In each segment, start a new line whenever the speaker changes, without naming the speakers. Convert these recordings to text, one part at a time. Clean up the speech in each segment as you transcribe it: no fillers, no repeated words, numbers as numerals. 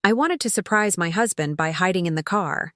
I wanted to surprise my husband by hiding in the car.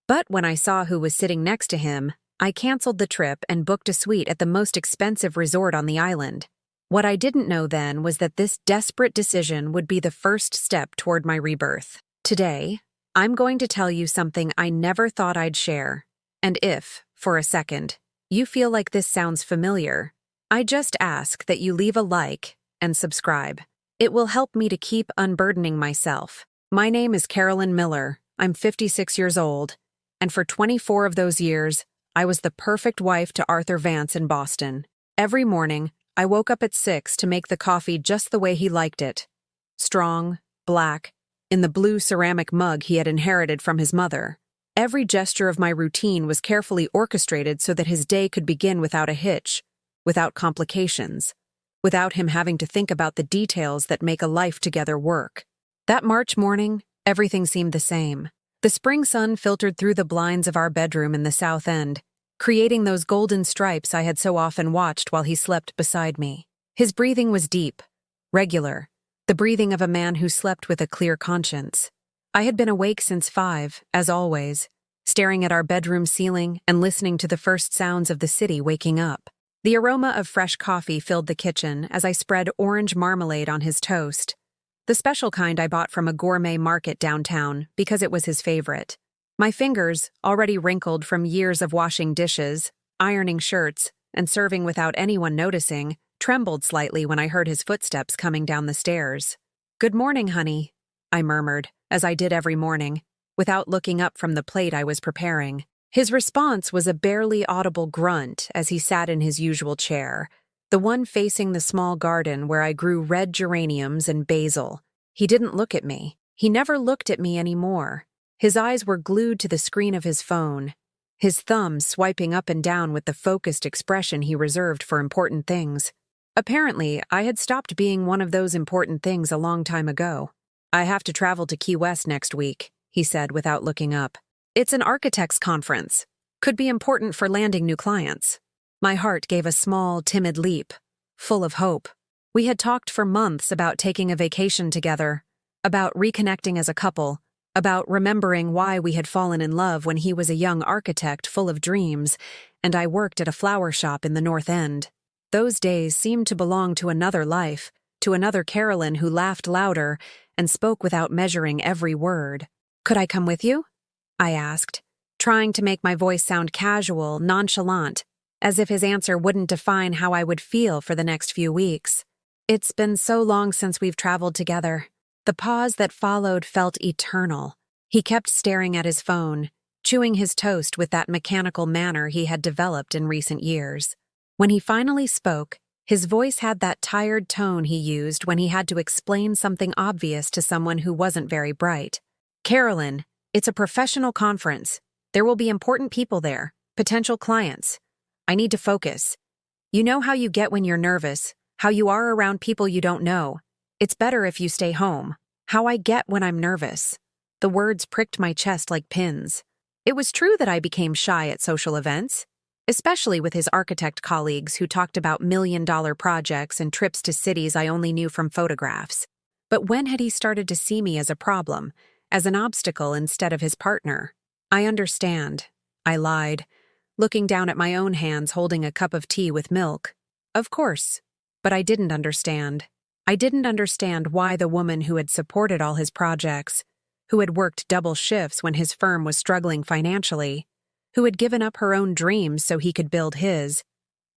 But when I saw who was sitting next to him, I canceled the trip and booked a suite at the most expensive resort on the island. What I didn't know then was that this desperate decision would be the first step toward my rebirth. Today, I'm going to tell you something I never thought I'd share. And if, for a second, you feel like this sounds familiar, I just ask that you leave a like and subscribe. It will help me to keep unburdening myself. My name is Carolyn Miller. I'm 56 years old, and for 24 of those years, I was the perfect wife to Arthur Vance in Boston. Every morning, I woke up at 6 to make the coffee just the way he liked it. Strong, black, in the blue ceramic mug he had inherited from his mother. Every gesture of my routine was carefully orchestrated so that his day could begin without a hitch, without complications, without him having to think about the details that make a life together work. That March morning, everything seemed the same. The spring sun filtered through the blinds of our bedroom in the south end, creating those golden stripes I had so often watched while he slept beside me. His breathing was deep, regular, the breathing of a man who slept with a clear conscience. I had been awake since 5, as always, staring at our bedroom ceiling and listening to the first sounds of the city waking up. The aroma of fresh coffee filled the kitchen as I spread orange marmalade on his toast, the special kind I bought from a gourmet market downtown because it was his favorite. My fingers, already wrinkled from years of washing dishes, ironing shirts, and serving without anyone noticing, trembled slightly when I heard his footsteps coming down the stairs. "Good morning, honey," I murmured, as I did every morning, without looking up from the plate I was preparing. His response was a barely audible grunt as he sat in his usual chair, the one facing the small garden where I grew red geraniums and basil. He didn't look at me. He never looked at me anymore. His eyes were glued to the screen of his phone, his thumb swiping up and down with the focused expression he reserved for important things. Apparently, I had stopped being one of those important things a long time ago. "I have to travel to Key West next week," he said without looking up. "It's an architects' conference. Could be important for landing new clients." My heart gave a small, timid leap, full of hope. We had talked for months about taking a vacation together, about reconnecting as a couple, about remembering why we had fallen in love when he was a young architect full of dreams, and I worked at a flower shop in the North End. Those days seemed to belong to another life, to another Carolyn who laughed louder and spoke without measuring every word. "Could I come with you?" I asked, trying to make my voice sound casual, nonchalant, as if his answer wouldn't define how I would feel for the next few weeks. "It's been so long since we've traveled together." The pause that followed felt eternal. He kept staring at his phone, chewing his toast with that mechanical manner he had developed in recent years. When he finally spoke, his voice had that tired tone he used when he had to explain something obvious to someone who wasn't very bright. "Carolyn, it's a professional conference. There will be important people there, potential clients. I need to focus. You know how you get when you're nervous, how you are around people you don't know. It's better if you stay home. How I get when I'm nervous." The words pricked my chest like pins. It was true that I became shy at social events, especially with his architect colleagues who talked about million-dollar projects and trips to cities I only knew from photographs. But when had he started to see me as a problem, as an obstacle instead of his partner? "I understand," I lied, looking down at my own hands holding a cup of tea with milk. "Of course." But I didn't understand. I didn't understand why the woman who had supported all his projects, who had worked double shifts when his firm was struggling financially, who had given up her own dreams so he could build his,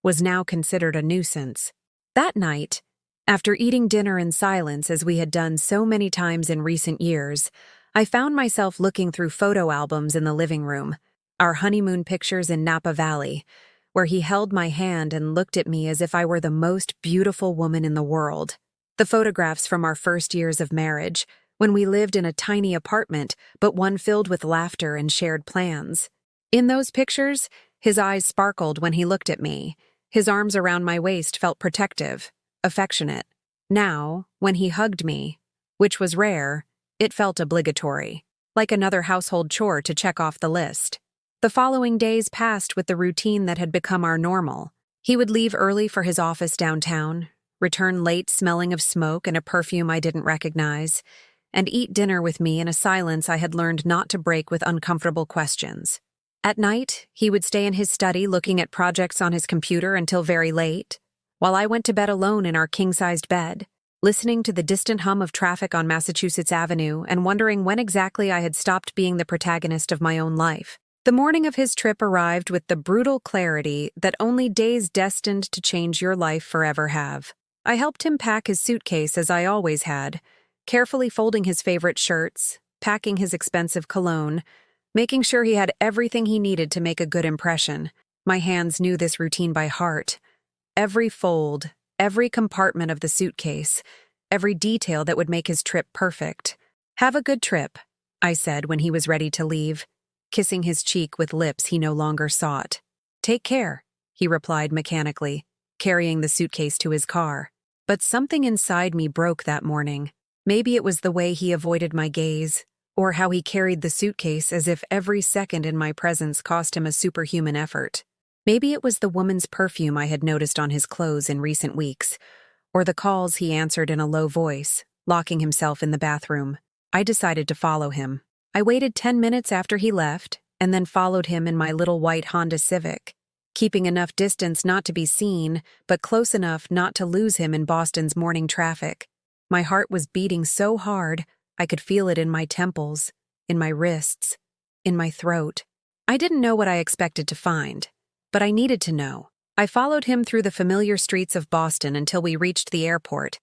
was now considered a nuisance. That night, after eating dinner in silence as we had done so many times in recent years, I found myself looking through photo albums in the living room, our honeymoon pictures in Napa Valley, where he held my hand and looked at me as if I were the most beautiful woman in the world. The photographs from our first years of marriage, when we lived in a tiny apartment, but one filled with laughter and shared plans. In those pictures, his eyes sparkled when he looked at me. His arms around my waist felt protective, affectionate. Now, when he hugged me, which was rare, it felt obligatory, like another household chore to check off the list. The following days passed with the routine that had become our normal. He would leave early for his office downtown, return late smelling of smoke and a perfume I didn't recognize, and eat dinner with me in a silence I had learned not to break with uncomfortable questions. At night, he would stay in his study looking at projects on his computer until very late, while I went to bed alone in our king-sized bed, listening to the distant hum of traffic on Massachusetts Avenue and wondering when exactly I had stopped being the protagonist of my own life. The morning of his trip arrived with the brutal clarity that only days destined to change your life forever have. I helped him pack his suitcase as I always had, carefully folding his favorite shirts, packing his expensive cologne, making sure he had everything he needed to make a good impression. My hands knew this routine by heart. Every fold, every compartment of the suitcase, every detail that would make his trip perfect. "Have a good trip," I said when he was ready to leave, kissing his cheek with lips he no longer sought. "Take care," he replied mechanically, carrying the suitcase to his car. But something inside me broke that morning. Maybe it was the way he avoided my gaze, or how he carried the suitcase as if every second in my presence cost him a superhuman effort. Maybe it was the woman's perfume I had noticed on his clothes in recent weeks, or the calls he answered in a low voice, locking himself in the bathroom. I decided to follow him. I waited 10 minutes after he left, and then followed him in my little white Honda Civic, keeping enough distance not to be seen, but close enough not to lose him in Boston's morning traffic. My heart was beating so hard, I could feel it in my temples, in my wrists, in my throat. I didn't know what I expected to find, but I needed to know. I followed him through the familiar streets of Boston until we reached the airport.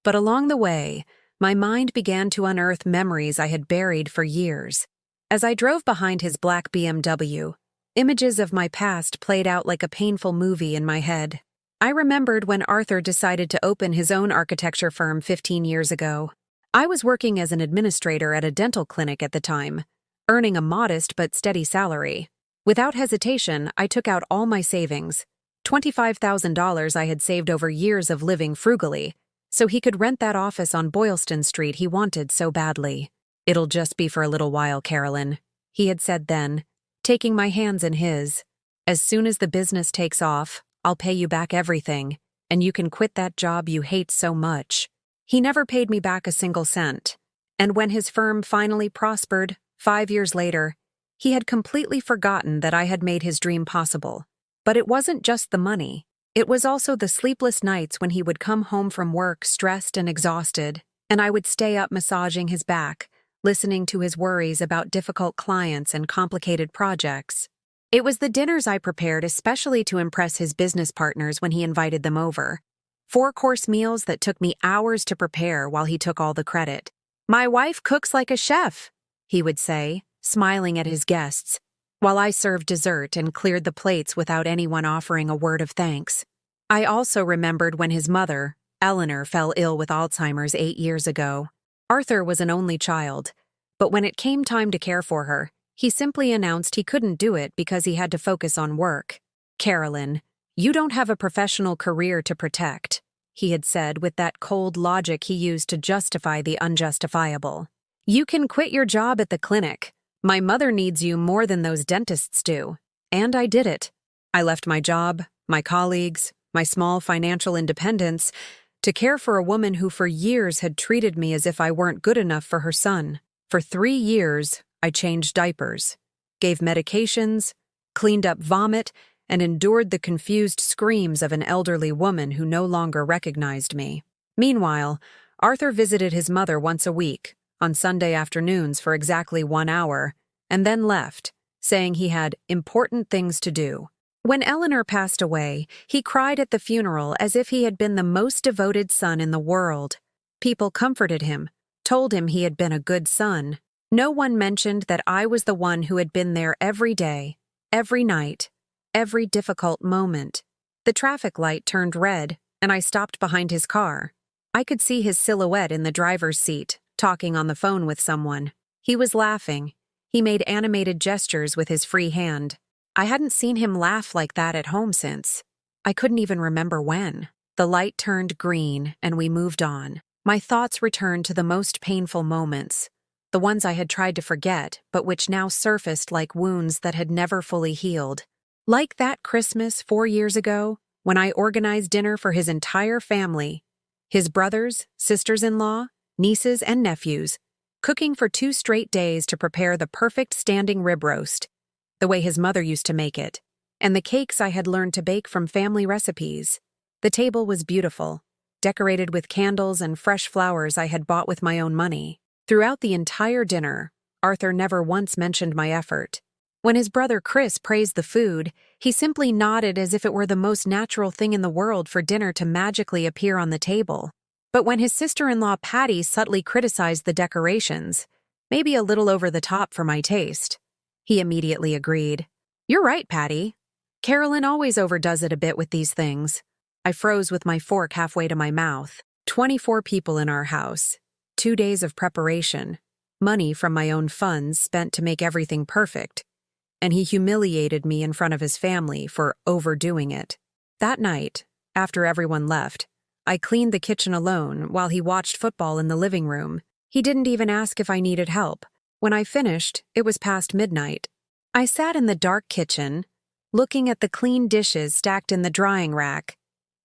But along the way, my mind began to unearth memories I had buried for years. As I drove behind his black BMW, images of my past played out like a painful movie in my head. I remembered when Arthur decided to open his own architecture firm 15 years ago. I was working as an administrator at a dental clinic at the time, earning a modest but steady salary. Without hesitation, I took out all my savings, $25,000 I had saved over years of living frugally, so he could rent that office on Boylston Street he wanted so badly. "It'll just be for a little while, Carolyn," he had said then, taking my hands in his. "As soon as the business takes off, I'll pay you back everything, and you can quit that job you hate so much." He never paid me back a single cent, and when his firm finally prospered, 5 years later, he had completely forgotten that I had made his dream possible. But it wasn't just the money. It was also the sleepless nights when he would come home from work stressed and exhausted, and I would stay up massaging his back, listening to his worries about difficult clients and complicated projects. It was the dinners I prepared especially to impress his business partners when he invited them over. 4-course meals that took me hours to prepare while he took all the credit. "My wife cooks like a chef," he would say, smiling at his guests, while I served dessert and cleared the plates without anyone offering a word of thanks. I also remembered when his mother, Eleanor, fell ill with Alzheimer's 8 years ago. Arthur was an only child, but when it came time to care for her, he simply announced he couldn't do it because he had to focus on work. "Carolyn, you don't have a professional career to protect," he had said with that cold logic he used to justify the unjustifiable. "You can quit your job at the clinic. My mother needs you more than those dentists do." And I did it. I left my job, my colleagues, my small financial independence, to care for a woman who for years had treated me as if I weren't good enough for her son. For 3 years, I changed diapers, gave medications, cleaned up vomit, and endured the confused screams of an elderly woman who no longer recognized me. Meanwhile, Arthur visited his mother once a week, on Sunday afternoons for exactly 1 hour, and then left, saying he had important things to do. When Eleanor passed away, he cried at the funeral as if he had been the most devoted son in the world. People comforted him, told him he had been a good son. No one mentioned that I was the one who had been there every day, every night, every difficult moment. The traffic light turned red, and I stopped behind his car. I could see his silhouette in the driver's seat, talking on the phone with someone. He was laughing. He made animated gestures with his free hand. I hadn't seen him laugh like that at home since. I couldn't even remember when. The light turned green, and we moved on. My thoughts returned to the most painful moments, the ones I had tried to forget, but which now surfaced like wounds that had never fully healed. Like that Christmas 4 years ago, when I organized dinner for his entire family, his brothers, sisters-in-law, nieces, and nephews, cooking for 2 straight days to prepare the perfect standing rib roast, the way his mother used to make it, and the cakes I had learned to bake from family recipes. The table was beautiful, decorated with candles and fresh flowers I had bought with my own money. Throughout the entire dinner, Arthur never once mentioned my effort. When his brother Chris praised the food, he simply nodded as if it were the most natural thing in the world for dinner to magically appear on the table. But when his sister-in-law Patty subtly criticized the decorations, maybe a little over the top for my taste, he immediately agreed. "You're right, Patty. Carolyn always overdoes it a bit with these things." I froze with my fork halfway to my mouth. 24 people in our house, 2 days of preparation, money from my own funds spent to make everything perfect, and he humiliated me in front of his family for overdoing it. That night, after everyone left, I cleaned the kitchen alone while he watched football in the living room. He didn't even ask if I needed help. When I finished, it was past midnight. I sat in the dark kitchen, looking at the clean dishes stacked in the drying rack,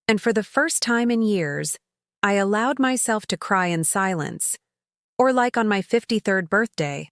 and for the first time in years, I allowed myself to cry in silence, or like on my 53rd birthday,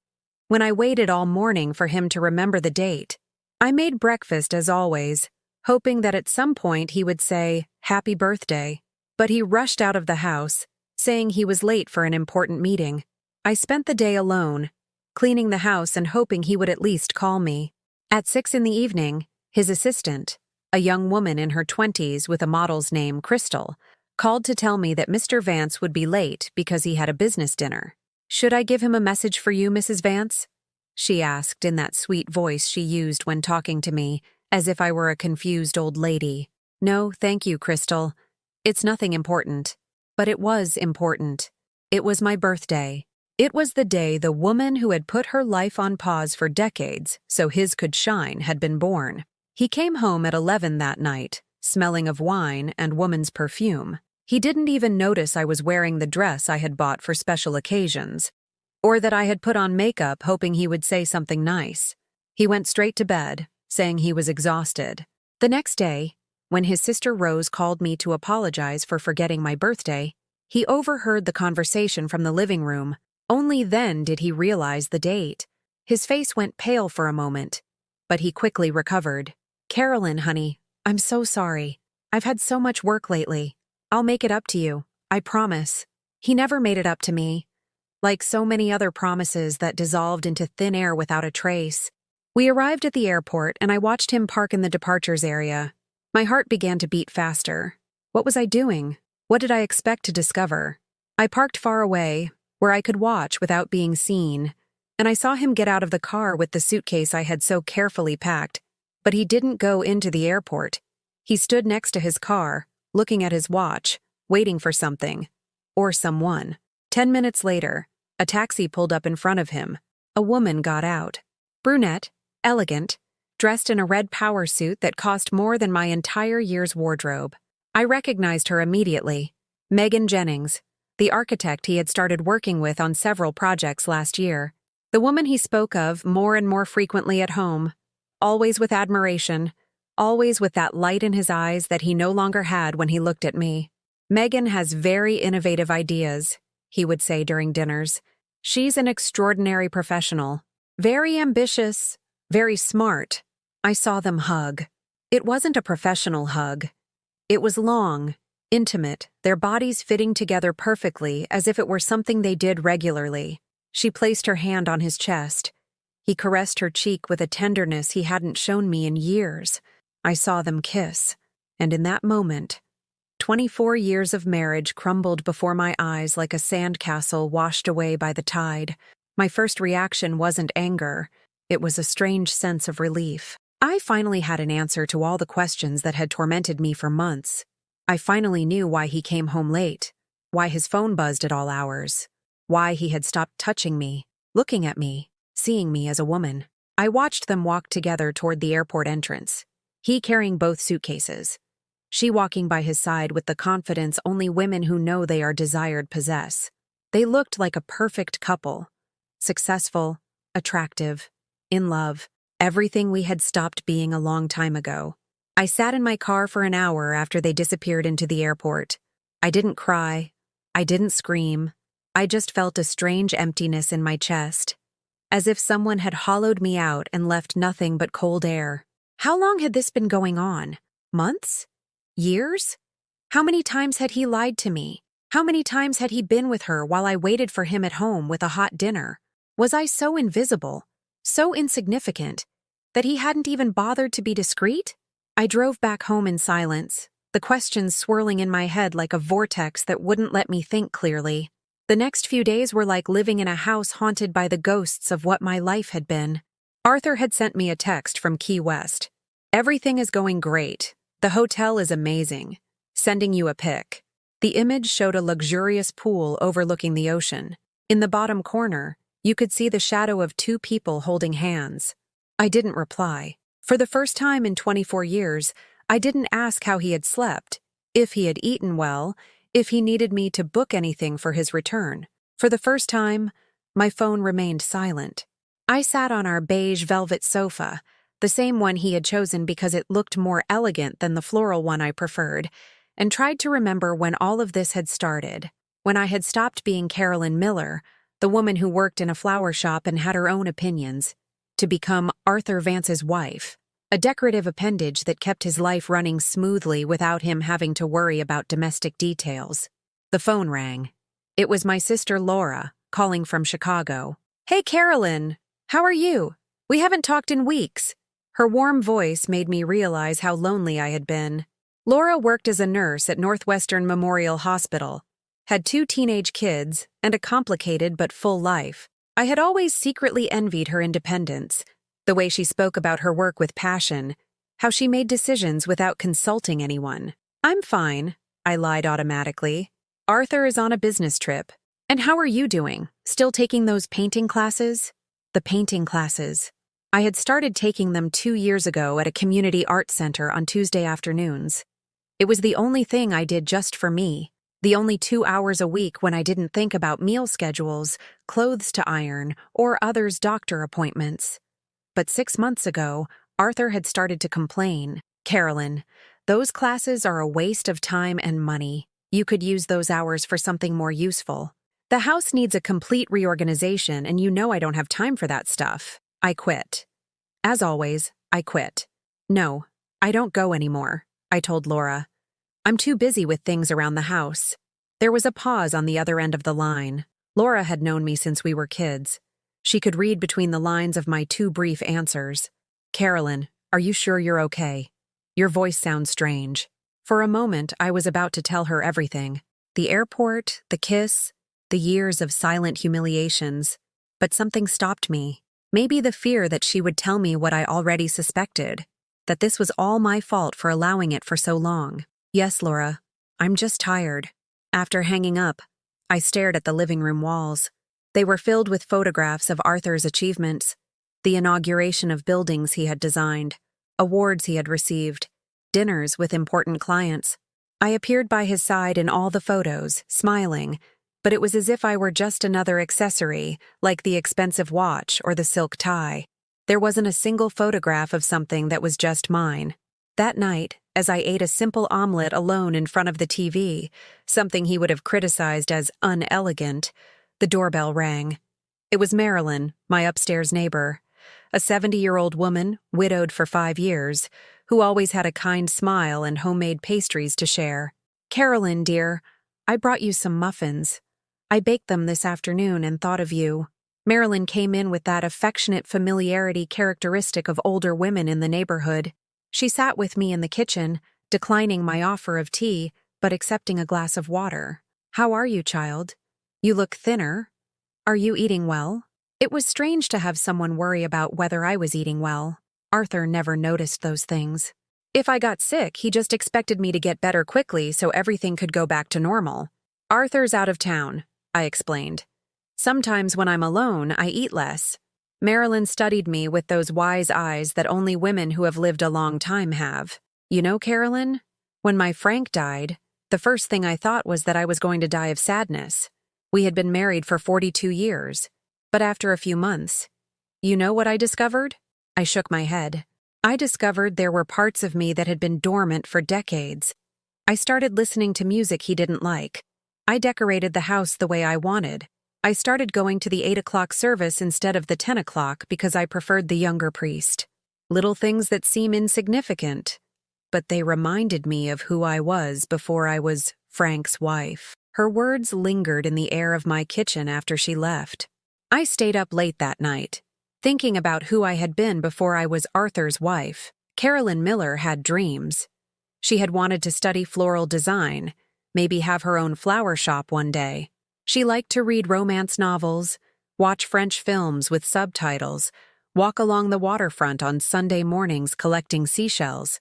when I waited all morning for him to remember the date. I made breakfast as always, hoping that at some point he would say, "Happy birthday," but he rushed out of the house, saying he was late for an important meeting. I spent the day alone, cleaning the house and hoping he would at least call me. At 6 in the evening, his assistant, a young woman in her 20s with a model's name, Crystal, called to tell me that Mr. Vance would be late because he had a business dinner. "Should I give him a message for you, Mrs. Vance?" she asked in that sweet voice she used when talking to me, as if I were a confused old lady. "No, thank you, Crystal. It's nothing important." But it was important. It was my birthday. It was the day the woman who had put her life on pause for decades so his could shine had been born. He came home at 11 that night, smelling of wine and woman's perfume. He didn't even notice I was wearing the dress I had bought for special occasions, or that I had put on makeup hoping he would say something nice. He went straight to bed, saying he was exhausted. The next day, when his sister Rose called me to apologize for forgetting my birthday, he overheard the conversation from the living room. Only then did he realize the date. His face went pale for a moment, but he quickly recovered. "Carolyn, honey, I'm so sorry. I've had so much work lately. I'll make it up to you, I promise." He never made it up to me, like so many other promises that dissolved into thin air without a trace. We arrived at the airport and I watched him park in the departures area. My heart began to beat faster. What was I doing? What did I expect to discover? I parked far away, where I could watch without being seen, and I saw him get out of the car with the suitcase I had so carefully packed. But he didn't go into the airport. He stood next to his car, looking at his watch, waiting for something. Or someone. 10 minutes later, a taxi pulled up in front of him. A woman got out. Brunette, elegant, dressed in a red power suit that cost more than my entire year's wardrobe. I recognized her immediately. Megan Jennings, the architect he had started working with on several projects last year. The woman he spoke of more and more frequently at home. Always with admiration, always with that light in his eyes that he no longer had when he looked at me. "Megan has very innovative ideas," he would say during dinners. "She's an extraordinary professional. Very ambitious, very smart." I saw them hug. It wasn't a professional hug. It was long, intimate, their bodies fitting together perfectly as if it were something they did regularly. She placed her hand on his chest. He caressed her cheek with a tenderness he hadn't shown me in years. I saw them kiss, and in that moment, 24 years of marriage crumbled before my eyes like a sandcastle washed away by the tide. My first reaction wasn't anger. It was a strange sense of relief. I finally had an answer to all the questions that had tormented me for months. I finally knew why he came home late, why his phone buzzed at all hours, why he had stopped touching me, looking at me, seeing me as a woman. I watched them walk together toward the airport entrance, he carrying both suitcases, she walking by his side with the confidence only women who know they are desired possess. They looked like a perfect couple, successful, attractive, in love, everything we had stopped being a long time ago. I sat in my car for an hour after they disappeared into the airport. I didn't cry. I didn't scream. I just felt a strange emptiness in my chest, as if someone had hollowed me out and left nothing but cold air. How long had this been going on? Months? Years? How many times had he lied to me? How many times had he been with her while I waited for him at home with a hot dinner? Was I so invisible, so insignificant, that he hadn't even bothered to be discreet? I drove back home in silence, the questions swirling in my head like a vortex that wouldn't let me think clearly. The next few days were like living in a house haunted by the ghosts of what my life had been. Arthur had sent me a text from Key West. "Everything is going great. The hotel is amazing. Sending you a pic." The image showed a luxurious pool overlooking the ocean. In the bottom corner, you could see the shadow of two people holding hands. I didn't reply. For the first time in 24 years, I didn't ask how he had slept, if he had eaten well, if he needed me to book anything for his return. For the first time, my phone remained silent. I sat on our beige velvet sofa, the same one he had chosen because it looked more elegant than the floral one I preferred, and tried to remember when all of this had started, when I had stopped being Carolyn Miller, the woman who worked in a flower shop and had her own opinions, to become Arthur Vance's wife, a decorative appendage that kept his life running smoothly without him having to worry about domestic details. The phone rang. It was my sister Laura, calling from Chicago. "Hey, Carolyn! How are you? We haven't talked in weeks." Her warm voice made me realize how lonely I had been. Laura worked as a nurse at Northwestern Memorial Hospital, had 2 teenage kids, and a complicated but full life. I had always secretly envied her independence, the way she spoke about her work with passion, how she made decisions without consulting anyone. "I'm fine," I lied automatically. "Arthur is on a business trip. And how are you doing? Still taking those painting classes?" The painting classes. I had started taking them 2 years ago at a community art center on Tuesday afternoons. It was the only thing I did just for me. The only 2 hours a week when I didn't think about meal schedules, clothes to iron, or others' doctor appointments. But 6 months ago, Arthur had started to complain. "Carolyn, those classes are a waste of time and money. You could use those hours for something more useful. The house needs a complete reorganization, and you know I don't have time for that stuff." I quit. As always, I quit. "No, I don't go anymore," I told Laura. "I'm too busy with things around the house." There was a pause on the other end of the line. Laura had known me since we were kids. She could read between the lines of my 2 brief answers. "Carolyn, are you sure you're okay? Your voice sounds strange." For a moment, I was about to tell her everything. The airport, the kiss, the years of silent humiliations. But something stopped me. Maybe the fear that she would tell me what I already suspected, that this was all my fault for allowing it for so long. "Yes, Laura, I'm just tired." After hanging up, I stared at the living room walls. They were filled with photographs of Arthur's achievements, the inauguration of buildings he had designed, awards he had received, dinners with important clients. I appeared by his side in all the photos, smiling, but it was as if I were just another accessory, like the expensive watch or the silk tie. There wasn't a single photograph of something that was just mine. That night, as I ate a simple omelet alone in front of the TV, something he would have criticized as unelegant, the doorbell rang. It was Marilyn, my upstairs neighbor, a 70-year-old woman, widowed for 5 years, who always had a kind smile and homemade pastries to share. "Carolyn, dear, I brought you some muffins. I baked them this afternoon and thought of you." Marilyn came in with that affectionate familiarity characteristic of older women in the neighborhood. She sat with me in the kitchen, declining my offer of tea, but accepting a glass of water. "How are you, child? You look thinner. Are you eating well?" It was strange to have someone worry about whether I was eating well. Arthur never noticed those things. If I got sick, he just expected me to get better quickly so everything could go back to normal. "Arthur's out of town," I explained. "Sometimes when I'm alone, I eat less." Marilyn studied me with those wise eyes that only women who have lived a long time have. "You know, Carolyn, when my Frank died, the first thing I thought was that I was going to die of sadness. We had been married for 42 years. But after a few months, you know what I discovered?" I shook my head. I discovered there were parts of me that had been dormant for decades. I started listening to music he didn't like. I decorated the house the way I wanted. I started going to the 8 o'clock service instead of the 10 o'clock because I preferred the younger priest. Little things that seem insignificant, but they reminded me of who I was before I was Frank's wife. Her words lingered in the air of my kitchen after she left. I stayed up late that night, thinking about who I had been before I was Arthur's wife. Carolyn Miller had dreams. She had wanted to study floral design, maybe have her own flower shop one day. She liked to read romance novels, watch French films with subtitles, walk along the waterfront on Sunday mornings collecting seashells.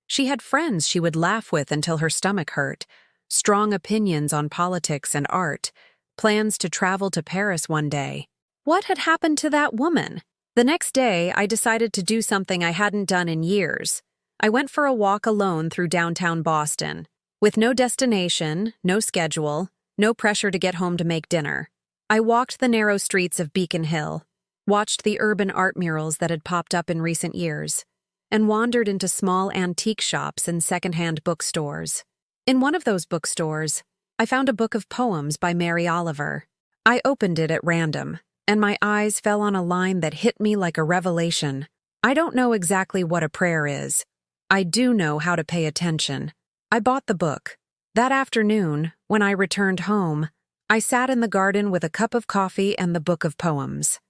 She had friends she would laugh with until her stomach hurt, strong opinions on politics and art, plans to travel to Paris one day. What had happened to that woman? The next day, I decided to do something I hadn't done in years. I went for a walk alone through downtown Boston, with no destination, no schedule, no pressure to get home to make dinner. I walked the narrow streets of Beacon Hill, watched the urban art murals that had popped up in recent years, and wandered into small antique shops and secondhand bookstores. In one of those bookstores, I found a book of poems by Mary Oliver. I opened it at random, and my eyes fell on a line that hit me like a revelation. I don't know exactly what a prayer is. I do know how to pay attention. I bought the book. That afternoon, when I returned home, I sat in the garden with a cup of coffee and the book of poems.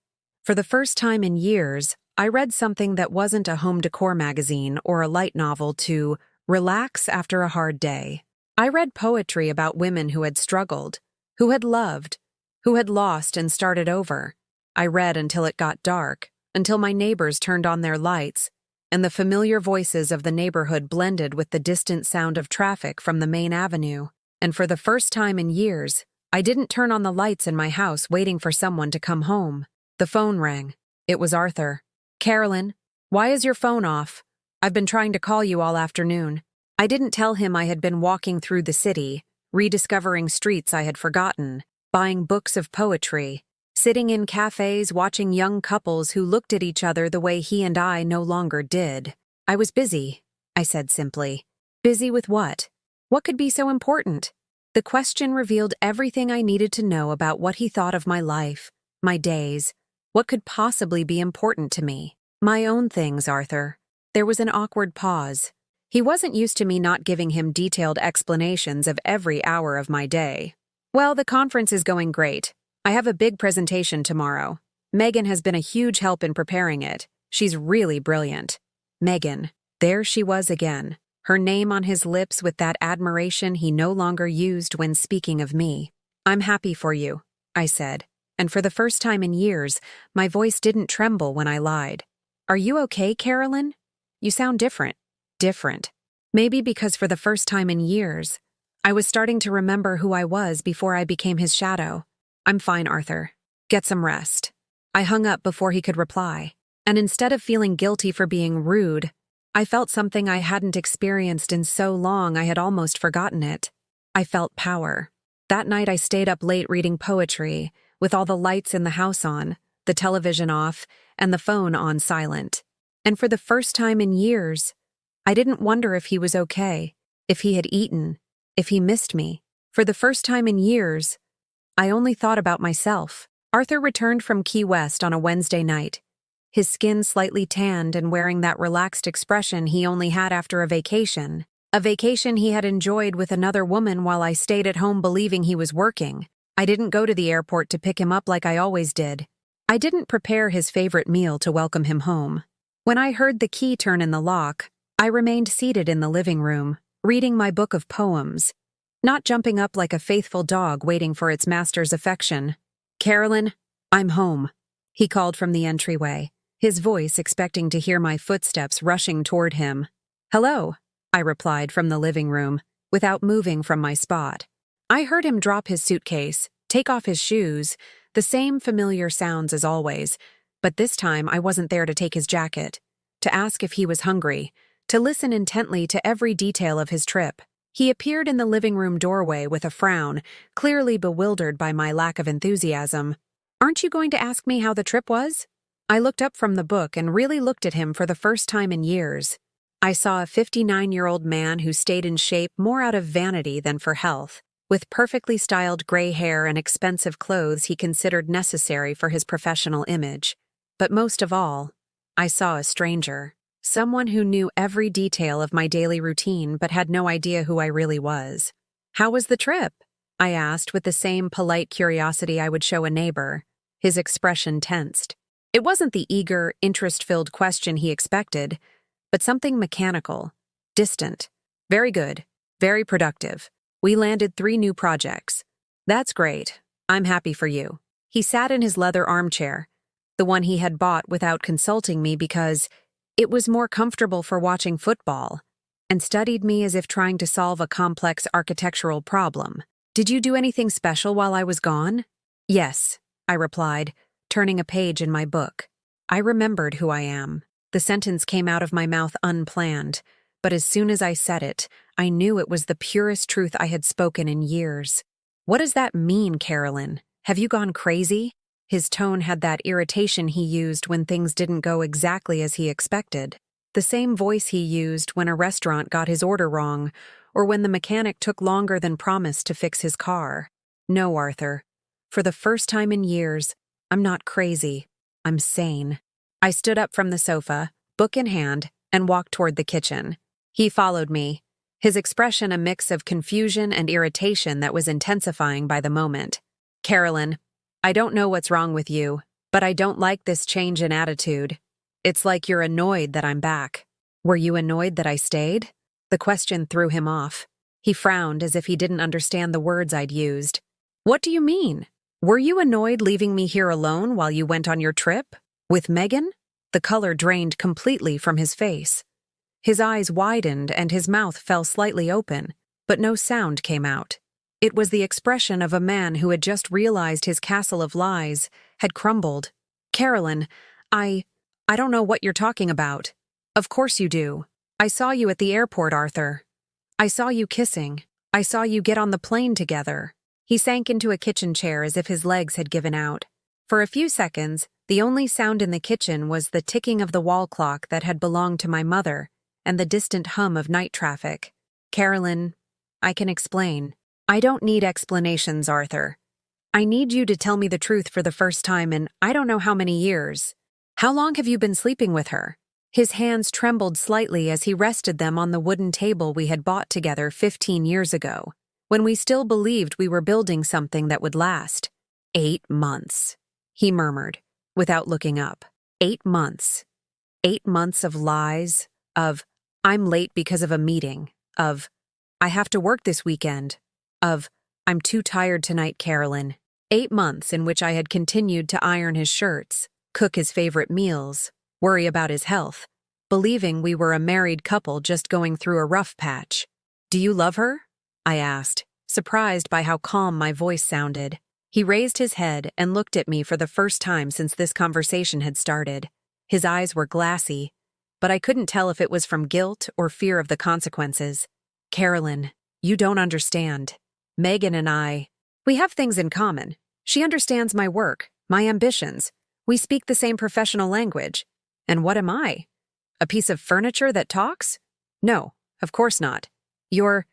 For the first time in years, I read something that wasn't a home decor magazine or a light novel to relax after a hard day. I read poetry about women who had struggled, who had loved, who had lost and started over. I read until it got dark, until my neighbors turned on their lights, and the familiar voices of the neighborhood blended with the distant sound of traffic from the main avenue. And for the first time in years, I didn't turn on the lights in my house waiting for someone to come home. The phone rang. It was Arthur. "Carolyn, why is your phone off? I've been trying to call you all afternoon." I didn't tell him I had been walking through the city, rediscovering streets I had forgotten, buying books of poetry, sitting in cafes watching young couples who looked at each other the way he and I no longer did. "I was busy," I said simply. Busy with what? What could be so important? The question revealed everything I needed to know about what he thought of my life, my days, what could possibly be important to me. My own things, Arthur. There was an awkward pause. He wasn't used to me not giving him detailed explanations of every hour of my day. "Well, the conference is going great. I have a big presentation tomorrow. Megan has been a huge help in preparing it. She's really brilliant." Megan. There she was again, her name on his lips with that admiration he no longer used when speaking of me. "I'm happy for you," I said, and for the first time in years, my voice didn't tremble when I lied. "Are you okay, Carolyn? You sound different." Different. Maybe because for the first time in years, I was starting to remember who I was before I became his shadow. "I'm fine, Arthur. Get some rest." I hung up before he could reply, and instead of feeling guilty for being rude, I felt something I hadn't experienced in so long I had almost forgotten it. I felt power. That night I stayed up late reading poetry, with all the lights in the house on, the television off, and the phone on silent. And for the first time in years, I didn't wonder if he was okay, if he had eaten, if he missed me. For the first time in years, I only thought about myself. Arthur returned from Key West on a Wednesday night, his skin slightly tanned and wearing that relaxed expression he only had after a vacation he had enjoyed with another woman while I stayed at home believing he was working. I didn't go to the airport to pick him up like I always did. I didn't prepare his favorite meal to welcome him home. When I heard the key turn in the lock, I remained seated in the living room, reading my book of poems, not jumping up like a faithful dog waiting for its master's affection. "Carolyn, I'm home," he called from the entryway, his voice expecting to hear my footsteps rushing toward him. "Hello," I replied from the living room, without moving from my spot. I heard him drop his suitcase, take off his shoes, the same familiar sounds as always, but this time I wasn't there to take his jacket, to ask if he was hungry, to listen intently to every detail of his trip. He appeared in the living room doorway with a frown, clearly bewildered by my lack of enthusiasm. "Aren't you going to ask me how the trip was?" I looked up from the book and really looked at him for the first time in years. I saw a 59-year-old man who stayed in shape more out of vanity than for health, with perfectly styled gray hair and expensive clothes he considered necessary for his professional image. But most of all, I saw a stranger. Someone who knew every detail of my daily routine but had no idea who I really was. "How was the trip?" I asked with the same polite curiosity I would show a neighbor. His expression tensed. It wasn't the eager, interest-filled question he expected, but something mechanical, distant. "Very good. Very productive. We landed 3 new projects." "That's great. I'm happy for you." He sat in his leather armchair, the one he had bought without consulting me because it was more comfortable for watching football, and studied me as if trying to solve a complex architectural problem. "Did you do anything special while I was gone?" "Yes," I replied, turning a page in my book. I remembered who I am. The sentence came out of my mouth unplanned, but as soon as I said it, I knew it was the purest truth I had spoken in years. "What does that mean, Carolyn? Have you gone crazy?" His tone had that irritation he used when things didn't go exactly as he expected. The same voice he used when a restaurant got his order wrong, or when the mechanic took longer than promised to fix his car. "No, Arthur. For the first time in years, I'm not crazy. I'm sane." I stood up from the sofa, book in hand, and walked toward the kitchen. He followed me, his expression a mix of confusion and irritation that was intensifying by the moment. "Carolyn, I don't know what's wrong with you, but I don't like this change in attitude. It's like you're annoyed that I'm back." "Were you annoyed that I stayed?" The question threw him off. He frowned as if he didn't understand the words I'd used. "What do you mean? Were you annoyed leaving me here alone while you went on your trip? With Megan?" The color drained completely from his face. His eyes widened and his mouth fell slightly open, but no sound came out. It was the expression of a man who had just realized his castle of lies had crumbled. "Carolyn, I don't know what you're talking about." "Of course you do. I saw you at the airport, Arthur. I saw you kissing. I saw you get on the plane together." He sank into a kitchen chair as if his legs had given out. For a few seconds, the only sound in the kitchen was the ticking of the wall clock that had belonged to my mother and the distant hum of night traffic. "Carolyn, I can explain." "I don't need explanations, Arthur. I need you to tell me the truth for the first time in I don't know how many years. How long have you been sleeping with her?" His hands trembled slightly as he rested them on the wooden table we had bought together 15 years ago, when we still believed we were building something that would last. 8 months, he murmured, without looking up. 8 months. 8 months of lies, of "I'm late because of a meeting," of "I have to work this weekend," of "I'm too tired tonight, Carolyn." 8 months in which I had continued to iron his shirts, cook his favorite meals, worry about his health, believing we were a married couple just going through a rough patch. "Do you love her?" I asked, surprised by how calm my voice sounded. He raised his head and looked at me for the first time since this conversation had started. His eyes were glassy, but I couldn't tell if it was from guilt or fear of the consequences. "Carolyn, you don't understand. Megan and we have things in common. She understands my work, my ambitions. We speak the same professional language. And what am I? A piece of furniture that talks? No, of course not. You're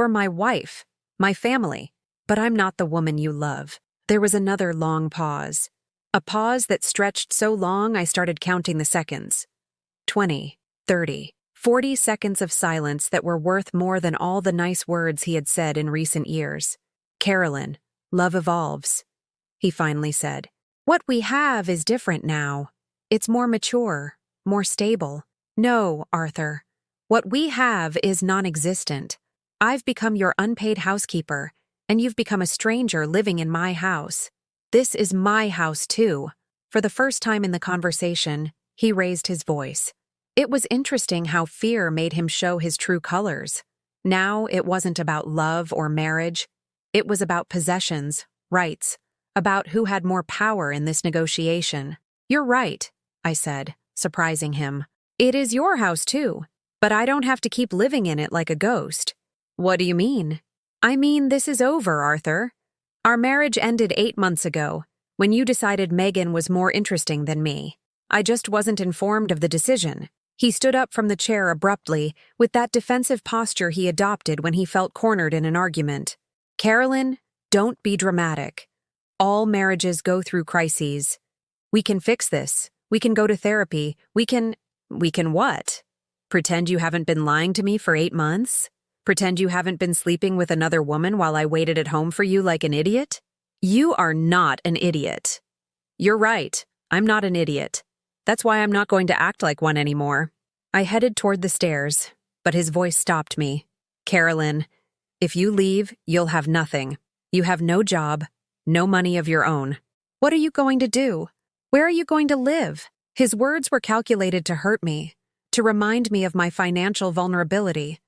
my wife, my family, but I'm not the woman you love." There was another long pause. A pause that stretched so long I started counting the seconds. 20, 30, 40 seconds of silence that were worth more than all the nice words he had said in recent years. "Carolyn, love evolves," he finally said. "What we have is different now. It's more mature, more stable." "No, Arthur. What we have is non-existent. I've become your unpaid housekeeper, and you've become a stranger living in my house. This is my house, too." For the first time in the conversation, he raised his voice. It was interesting how fear made him show his true colors. Now it wasn't about love or marriage. It was about possessions, rights, about who had more power in this negotiation. "You're right," I said, surprising him. "It is your house, too, but I don't have to keep living in it like a ghost." "What do you mean?" "I mean, this is over, Arthur. Our marriage ended 8 months ago, when you decided Megan was more interesting than me. I just wasn't informed of the decision." He stood up from the chair abruptly, with that defensive posture he adopted when he felt cornered in an argument. Carolyn, don't be dramatic. All marriages go through crises. We can fix this. We can go to therapy. We can what? Pretend you haven't been lying to me for 8 months? Pretend you haven't been sleeping with another woman while I waited at home for you like an idiot? You are not an idiot. You're right. I'm not an idiot. That's why I'm not going to act like one anymore. I headed toward the stairs, but his voice stopped me. Carolyn, if you leave, you'll have nothing. You have no job, no money of your own. What are you going to do? Where are you going to live? His words were calculated to hurt me, to remind me of my financial vulnerability,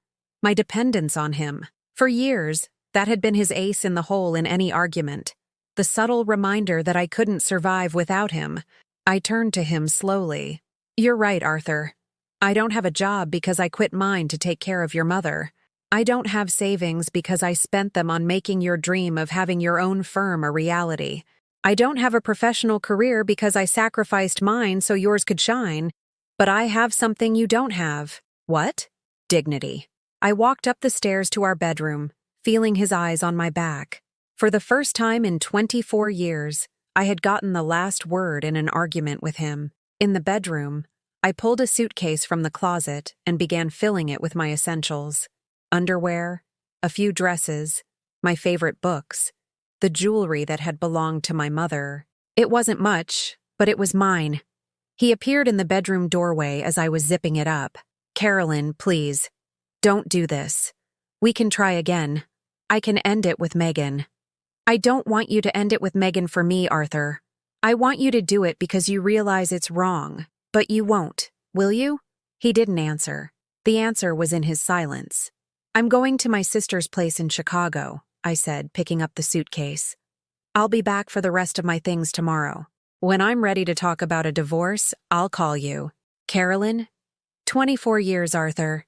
my dependence on him. For years, that had been his ace in the hole in any argument. The subtle reminder that I couldn't survive without him. I turned to him slowly. You're right, Arthur. I don't have a job because I quit mine to take care of your mother. I don't have savings because I spent them on making your dream of having your own firm a reality. I don't have a professional career because I sacrificed mine so yours could shine. But I have something you don't have. What? Dignity. I walked up the stairs to our bedroom, feeling his eyes on my back. For the first time in 24 years, I had gotten the last word in an argument with him. In the bedroom, I pulled a suitcase from the closet and began filling it with my essentials. Underwear, a few dresses, my favorite books, the jewelry that had belonged to my mother. It wasn't much, but it was mine. He appeared in the bedroom doorway as I was zipping it up. Carolyn, please, don't do this. We can try again. I can end it with Megan. I don't want you to end it with Megan for me, Arthur. I want you to do it because you realize it's wrong. But you won't, will you? He didn't answer. The answer was in his silence. I'm going to my sister's place in Chicago, I said, picking up the suitcase. I'll be back for the rest of my things tomorrow. When I'm ready to talk about a divorce, I'll call you. Carolyn? 24 years, Arthur.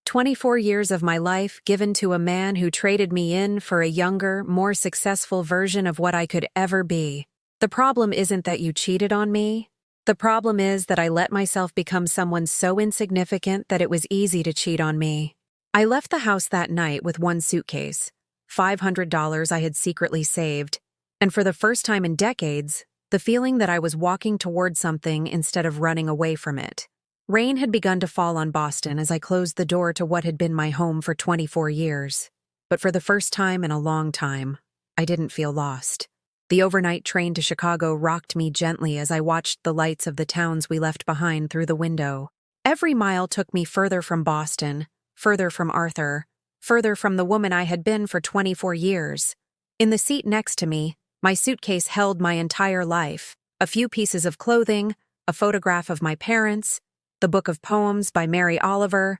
24 years of my life given to a man who traded me in for a younger, more successful version of what I could ever be. The problem isn't that you cheated on me. The problem is that I let myself become someone so insignificant that it was easy to cheat on me. I left the house that night with one suitcase, $500 I had secretly saved, and for the first time in decades, the feeling that I was walking toward something instead of running away from it. Rain had begun to fall on Boston as I closed the door to what had been my home for 24 years. But for the first time in a long time, I didn't feel lost. The overnight train to Chicago rocked me gently as I watched the lights of the towns we left behind through the window. Every mile took me further from Boston, further from Arthur, further from the woman I had been for 24 years. In the seat next to me, my suitcase held my entire life, a few pieces of clothing, a photograph of my parents, the book of poems by Mary Oliver,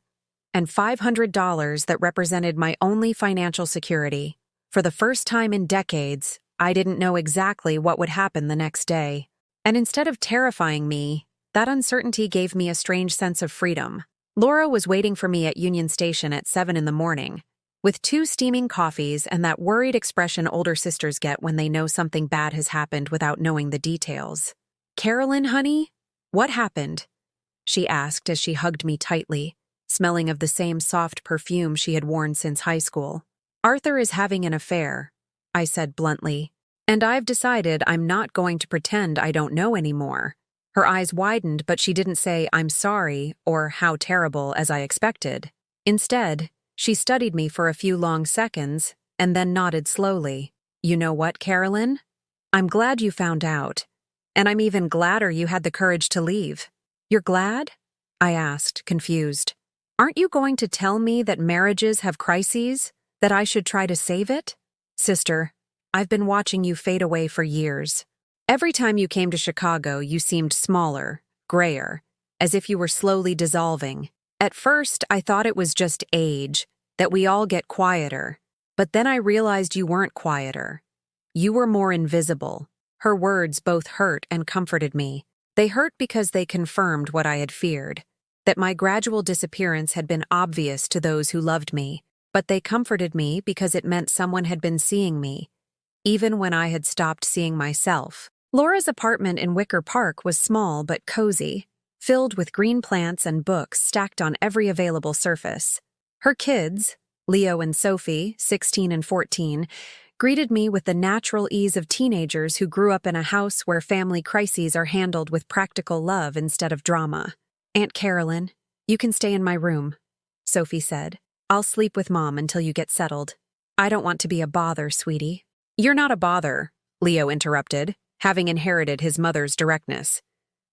and $500 that represented my only financial security. For the first time in decades, I didn't know exactly what would happen the next day. And instead of terrifying me, that uncertainty gave me a strange sense of freedom. Laura was waiting for me at Union Station at 7 in the morning, with 2 steaming coffees and that worried expression older sisters get when they know something bad has happened without knowing the details. Carolyn, honey? What happened? She asked as she hugged me tightly, smelling of the same soft perfume she had worn since high school. Arthur is having an affair, I said bluntly, and I've decided I'm not going to pretend I don't know anymore. Her eyes widened, but she didn't say I'm sorry or how terrible as I expected. Instead, she studied me for a few long seconds and then nodded slowly. You know what, Carolyn? I'm glad you found out, and I'm even gladder you had the courage to leave. You're glad? I asked, confused. Aren't you going to tell me that marriages have crises, that I should try to save it? Sister, I've been watching you fade away for years. Every time you came to Chicago, you seemed smaller, grayer, as if you were slowly dissolving. At first, I thought it was just age, that we all get quieter. But then I realized you weren't quieter. You were more invisible. Her words both hurt and comforted me. They hurt because they confirmed what I had feared, that my gradual disappearance had been obvious to those who loved me. But they comforted me because it meant someone had been seeing me, even when I had stopped seeing myself. Laura's apartment in Wicker Park was small but cozy, filled with green plants and books stacked on every available surface. Her kids, Leo and Sophie, 16 and 14, greeted me with the natural ease of teenagers who grew up in a house where family crises are handled with practical love instead of drama. "Aunt Carolyn, you can stay in my room," Sophie said. "I'll sleep with Mom until you get settled." "I don't want to be a bother, sweetie." "You're not a bother," Leo interrupted, having inherited his mother's directness.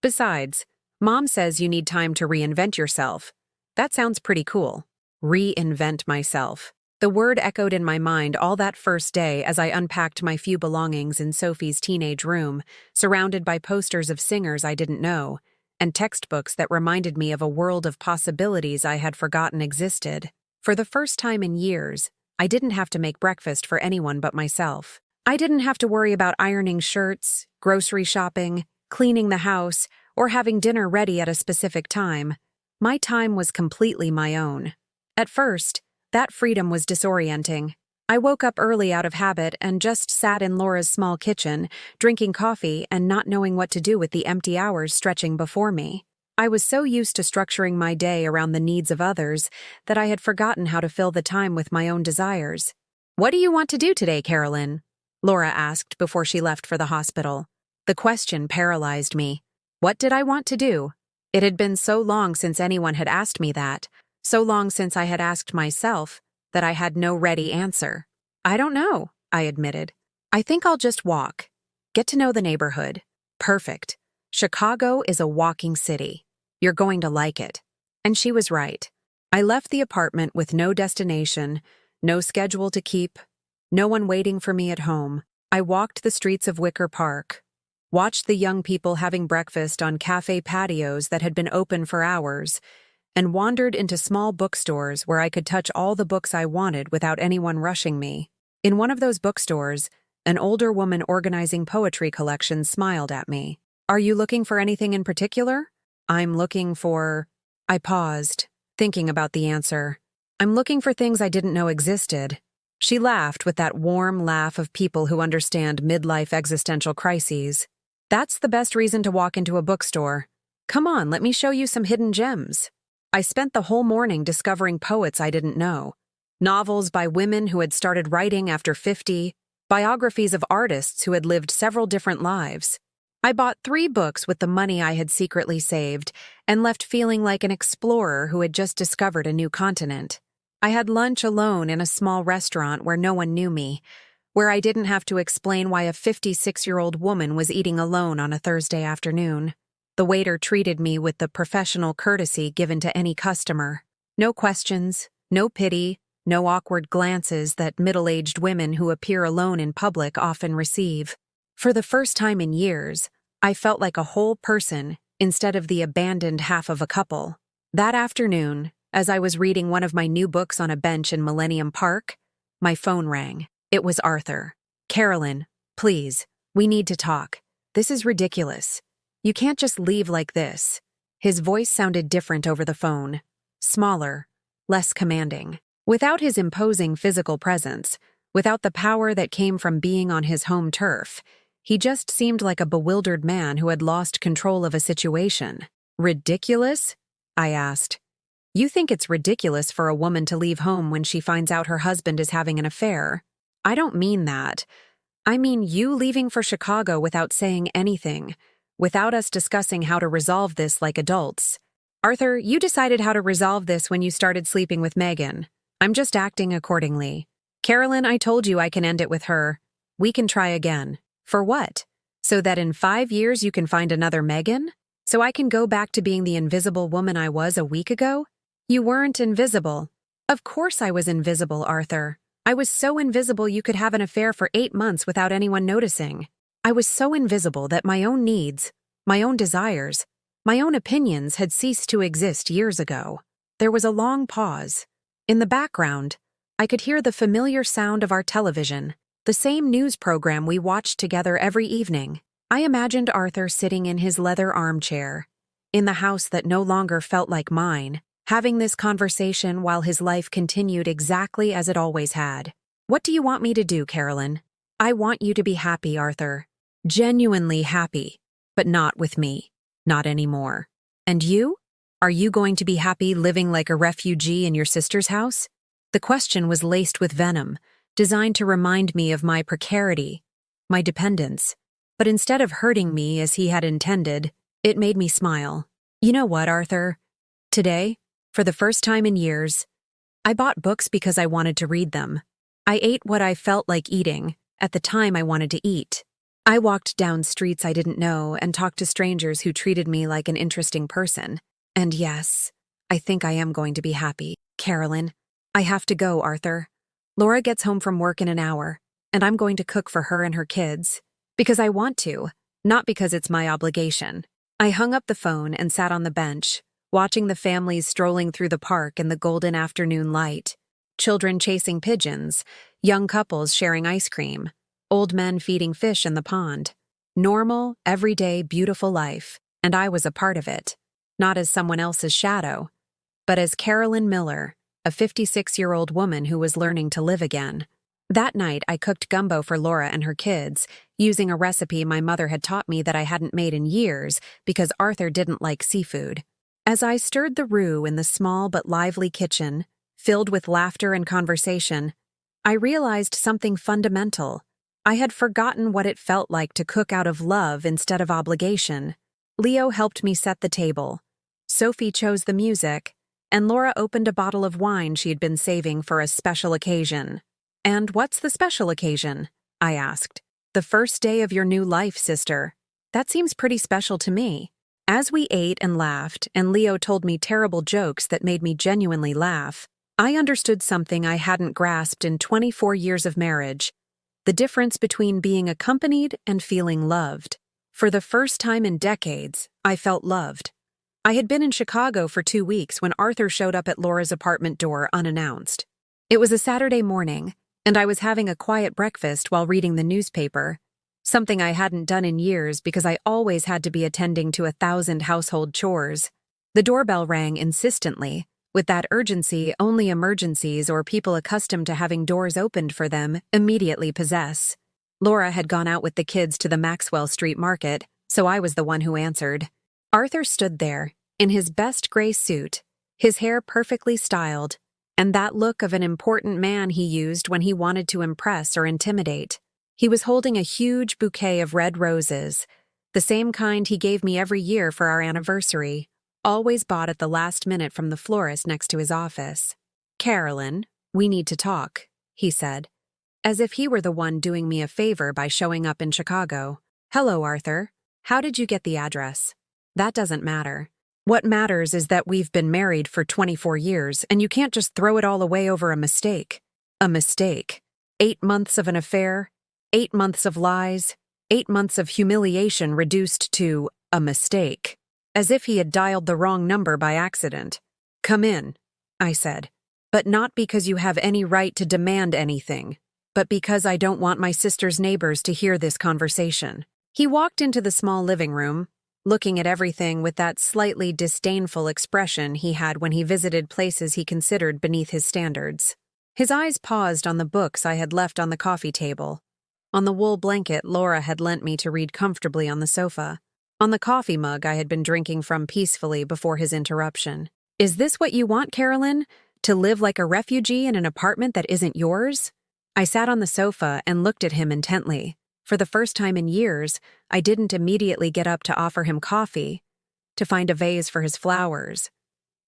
"Besides, Mom says you need time to reinvent yourself. That sounds pretty cool." Reinvent myself. The word echoed in my mind all that first day as I unpacked my few belongings in Sophie's teenage room, surrounded by posters of singers I didn't know, and textbooks that reminded me of a world of possibilities I had forgotten existed. For the first time in years, I didn't have to make breakfast for anyone but myself. I didn't have to worry about ironing shirts, grocery shopping, cleaning the house, or having dinner ready at a specific time. My time was completely my own. At first, that freedom was disorienting. I woke up early out of habit and just sat in Laura's small kitchen, drinking coffee and not knowing what to do with the empty hours stretching before me. I was so used to structuring my day around the needs of others that I had forgotten how to fill the time with my own desires. "What do you want to do today, Carolyn?" Laura asked before she left for the hospital. The question paralyzed me. What did I want to do? It had been so long since anyone had asked me that, so long since I had asked myself, that I had no ready answer. "I don't know," I admitted. "I think I'll just walk. Get to know the neighborhood." Perfect. Chicago is a walking city. You're going to like it. And she was right. I left the apartment with no destination, no schedule to keep, no one waiting for me at home. I walked the streets of Wicker Park, watched the young people having breakfast on cafe patios that had been open for hours, and wandered into small bookstores where I could touch all the books I wanted without anyone rushing me. In one of those bookstores, an older woman organizing poetry collections smiled at me. "Are you looking for anything in particular?" "I'm looking for—" I paused, thinking about the answer. "I'm looking for things I didn't know existed." She laughed with that warm laugh of people who understand midlife existential crises. "That's the best reason to walk into a bookstore. Come on, let me show you some hidden gems." I spent the whole morning discovering poets I didn't know, novels by women who had started writing after 50, biographies of artists who had lived several different lives. I bought 3 books with the money I had secretly saved and left feeling like an explorer who had just discovered a new continent. I had lunch alone in a small restaurant where no one knew me, where I didn't have to explain why a 56-year-old woman was eating alone on a Thursday afternoon. The waiter treated me with the professional courtesy given to any customer. No questions, no pity, no awkward glances that middle-aged women who appear alone in public often receive. For the first time in years, I felt like a whole person instead of the abandoned half of a couple. That afternoon, as I was reading one of my new books on a bench in Millennium Park, my phone rang. It was Arthur. "Carolyn, please, we need to talk. This is ridiculous. You can't just leave like this." His voice sounded different over the phone, smaller, less commanding. Without his imposing physical presence, without the power that came from being on his home turf, he just seemed like a bewildered man who had lost control of a situation. "Ridiculous?" I asked. "You think it's ridiculous for a woman to leave home when she finds out her husband is having an affair?" "I don't mean that. I mean you leaving for Chicago without saying anything, without us discussing how to resolve this like adults. Arthur, you decided how to resolve this when you started sleeping with Megan. I'm just acting accordingly. Carolyn, I told you I can end it with her. We can try again. For what? So that in 5 years you can find another Megan? So I can go back to being the invisible woman I was a week ago? You weren't invisible." "Of course I was invisible, Arthur. I was so invisible you could have an affair for 8 months without anyone noticing. I was so invisible that my own needs, my own desires, my own opinions had ceased to exist years ago." There was a long pause. In the background, I could hear the familiar sound of our television, the same news program we watched together every evening. I imagined Arthur sitting in his leather armchair, in the house that no longer felt like mine, having this conversation while his life continued exactly as it always had. "What do you want me to do, Carolyn?" "I want you to be happy, Arthur. Genuinely happy, but not with me. Not anymore. And you? Are you going to be happy living like a refugee in your sister's house?" The question was laced with venom, designed to remind me of my precarity, my dependence. But instead of hurting me as he had intended, it made me smile. You know what, Arthur? Today, for the first time in years, I bought books because I wanted to read them. I ate what I felt like eating, at the time I wanted to eat. I walked down streets I didn't know and talked to strangers who treated me like an interesting person. And yes, I think I am going to be happy. Carolyn, I have to go, Arthur. Laura gets home from work in an hour, and I'm going to cook for her and her kids. Because I want to, not because it's my obligation. I hung up the phone and sat on the bench, watching the families strolling through the park in the golden afternoon light. Children chasing pigeons, young couples sharing ice cream, old men feeding fish in the pond. Normal, everyday, beautiful life, and I was a part of it. Not as someone else's shadow, but as Carolyn Miller, a 56-year-old woman who was learning to live again. That night, I cooked gumbo for Laura and her kids, using a recipe my mother had taught me that I hadn't made in years because Arthur didn't like seafood. As I stirred the roux in the small but lively kitchen, filled with laughter and conversation, I realized something fundamental. I had forgotten what it felt like to cook out of love instead of obligation. Leo helped me set the table. Sophie chose the music, and Laura opened a bottle of wine she had been saving for a special occasion. And what's the special occasion? I asked. The first day of your new life, sister. That seems pretty special to me. As we ate and laughed, and Leo told me terrible jokes that made me genuinely laugh, I understood something I hadn't grasped in 24 years of marriage: the difference between being accompanied and feeling loved. For the first time in decades, I felt loved. I had been in Chicago for 2 weeks when Arthur showed up at Laura's apartment door unannounced. It was a Saturday morning, and I was having a quiet breakfast while reading the newspaper, something I hadn't done in years because I always had to be attending to 1,000 household chores. The doorbell rang insistently, with that urgency only emergencies or people accustomed to having doors opened for them immediately possess. Laura had gone out with the kids to the Maxwell Street Market, so I was the one who answered. Arthur stood there, in his best gray suit, his hair perfectly styled, and that look of an important man he used when he wanted to impress or intimidate. He was holding a huge bouquet of red roses, the same kind he gave me every year for our anniversary, always bought at the last minute from the florist next to his office. Carolyn, we need to talk, he said, as if he were the one doing me a favor by showing up in Chicago. Hello, Arthur. How did you get the address? That doesn't matter. What matters is that we've been married for 24 years, and you can't just throw it all away over a mistake. A mistake. 8 months of an affair, 8 months of lies, 8 months of humiliation reduced to a mistake. As if he had dialed the wrong number by accident. Come in, I said. But not because you have any right to demand anything, but because I don't want my sister's neighbors to hear this conversation. He walked into the small living room, looking at everything with that slightly disdainful expression he had when he visited places he considered beneath his standards. His eyes paused on the books I had left on the coffee table, on the wool blanket Laura had lent me to read comfortably on the sofa, on the coffee mug I had been drinking from peacefully before his interruption. Is this what you want, Carolyn? To live like a refugee in an apartment that isn't yours? I sat on the sofa and looked at him intently. For the first time in years, I didn't immediately get up to offer him coffee, to find a vase for his flowers,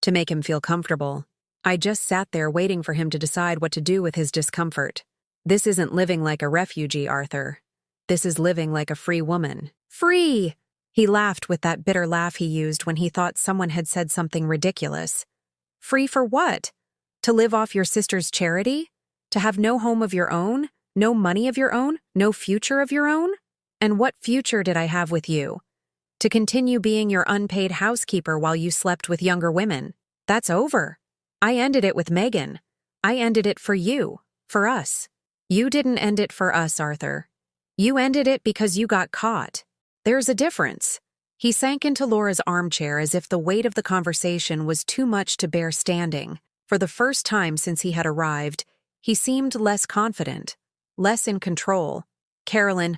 to make him feel comfortable. I just sat there waiting for him to decide what to do with his discomfort. This isn't living like a refugee, Arthur. This is living like a free woman. Free! He laughed with that bitter laugh he used when he thought someone had said something ridiculous. Free for what? To live off your sister's charity? To have no home of your own? No money of your own? No future of your own? And what future did I have with you? To continue being your unpaid housekeeper while you slept with younger women. That's over. I ended it with Megan. I ended it for you, for us. You didn't end it for us, Arthur. You ended it because you got caught. There's a difference. He sank into Laura's armchair as if the weight of the conversation was too much to bear standing. For the first time since he had arrived, he seemed less confident, less in control. Carolyn,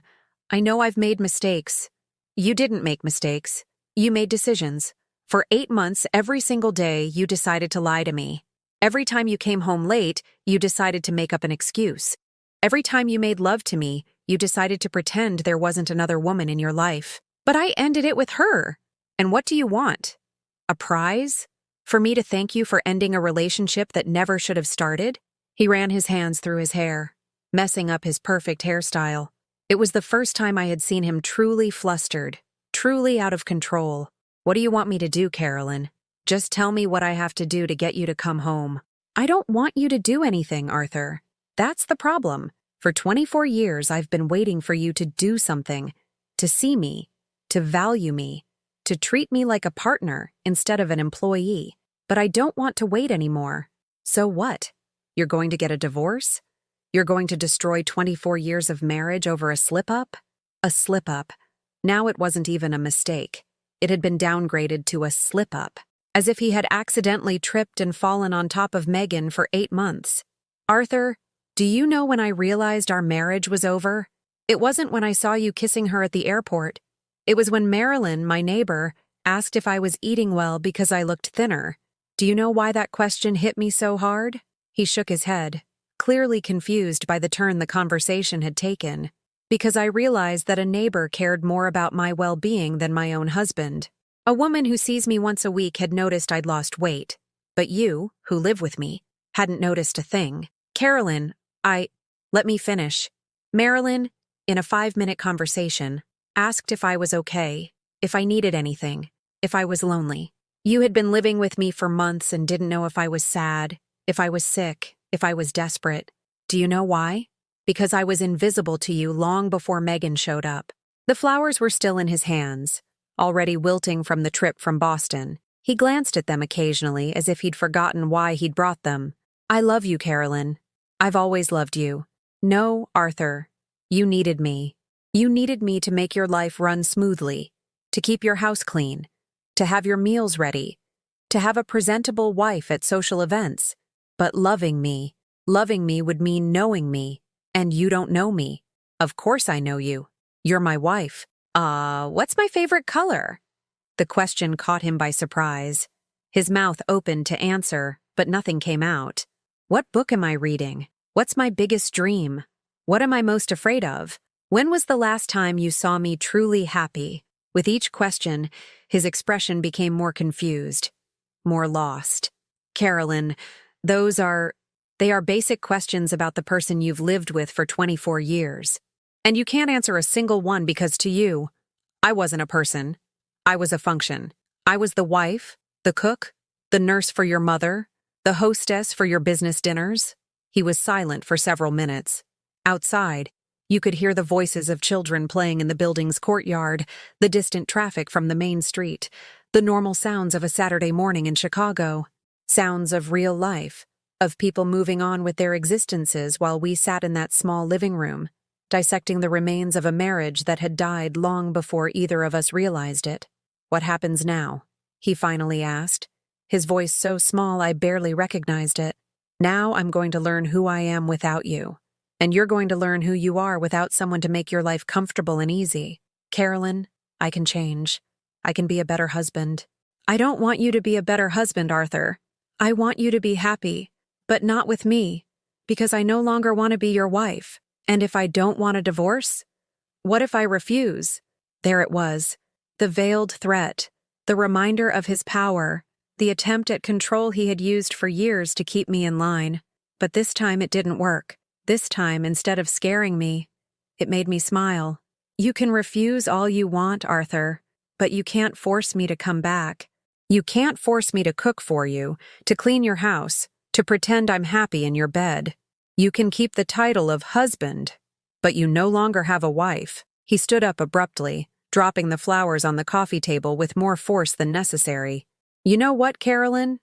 I know I've made mistakes. You didn't make mistakes. You made decisions. For 8 months, every single day, you decided to lie to me. Every time you came home late, you decided to make up an excuse. Every time you made love to me, you decided to pretend there wasn't another woman in your life. But I ended it with her. And what do you want? A prize? For me to thank you for ending a relationship that never should have started? He ran his hands through his hair, messing up his perfect hairstyle. It was the first time I had seen him truly flustered, truly out of control. What do you want me to do, Carolyn? Just tell me what I have to do to get you to come home. I don't want you to do anything, Arthur. That's the problem. For 24 years, I've been waiting for you to do something, to see me, to value me, to treat me like a partner instead of an employee. But I don't want to wait anymore. So what? You're going to get a divorce? You're going to destroy 24 years of marriage over a slip-up? A slip-up. Now it wasn't even a mistake. It had been downgraded to a slip-up, as if he had accidentally tripped and fallen on top of Megan for 8 months. Arthur, do you know when I realized our marriage was over? It wasn't when I saw you kissing her at the airport. It was when Marilyn, my neighbor, asked if I was eating well because I looked thinner. Do you know why that question hit me so hard? He shook his head, clearly confused by the turn the conversation had taken. Because I realized that a neighbor cared more about my well-being than my own husband. A woman who sees me once a week had noticed I'd lost weight. But you, who live with me, hadn't noticed a thing. Carolyn, let me finish. Marilyn, in a 5-minute conversation, asked if I was okay, if I needed anything, if I was lonely. You had been living with me for months and didn't know if I was sad, if I was sick, if I was desperate. Do you know why? Because I was invisible to you long before Megan showed up. The flowers were still in his hands, already wilting from the trip from Boston. He glanced at them occasionally as if he'd forgotten why he'd brought them. I love you, Carolyn. I've always loved you. No, Arthur. You needed me. You needed me to make your life run smoothly, to keep your house clean, to have your meals ready, to have a presentable wife at social events. But loving me would mean knowing me. And you don't know me. Of course I know you. You're my wife. What's my favorite color? The question caught him by surprise. His mouth opened to answer, but nothing came out. What book am I reading? What's my biggest dream? What am I most afraid of? When was the last time you saw me truly happy? With each question, his expression became more confused, more lost. Carolyn, they are basic questions about the person you've lived with for 24 years. And you can't answer a single one because to you, I wasn't a person. I was a function. I was the wife, the cook, the nurse for your mother, the hostess for your business dinners. He was silent for several minutes. Outside, you could hear the voices of children playing in the building's courtyard, the distant traffic from the main street, the normal sounds of a Saturday morning in Chicago, sounds of real life, of people moving on with their existences while we sat in that small living room, dissecting the remains of a marriage that had died long before either of us realized it. What happens now? He finally asked, his voice so small I barely recognized it. Now I'm going to learn who I am without you. And you're going to learn who you are without someone to make your life comfortable and easy. Carolyn, I can change. I can be a better husband. I don't want you to be a better husband, Arthur. I want you to be happy. But not with me, because I no longer want to be your wife. And if I don't want a divorce? What if I refuse? There it was, the veiled threat, the reminder of his power, the attempt at control he had used for years to keep me in line. But this time it didn't work. This time, instead of scaring me, it made me smile. You can refuse all you want, Arthur, but you can't force me to come back. You can't force me to cook for you, to clean your house, to pretend I'm happy in your bed. You can keep the title of husband, but you no longer have a wife. He stood up abruptly, dropping the flowers on the coffee table with more force than necessary. You know what, Carolyn?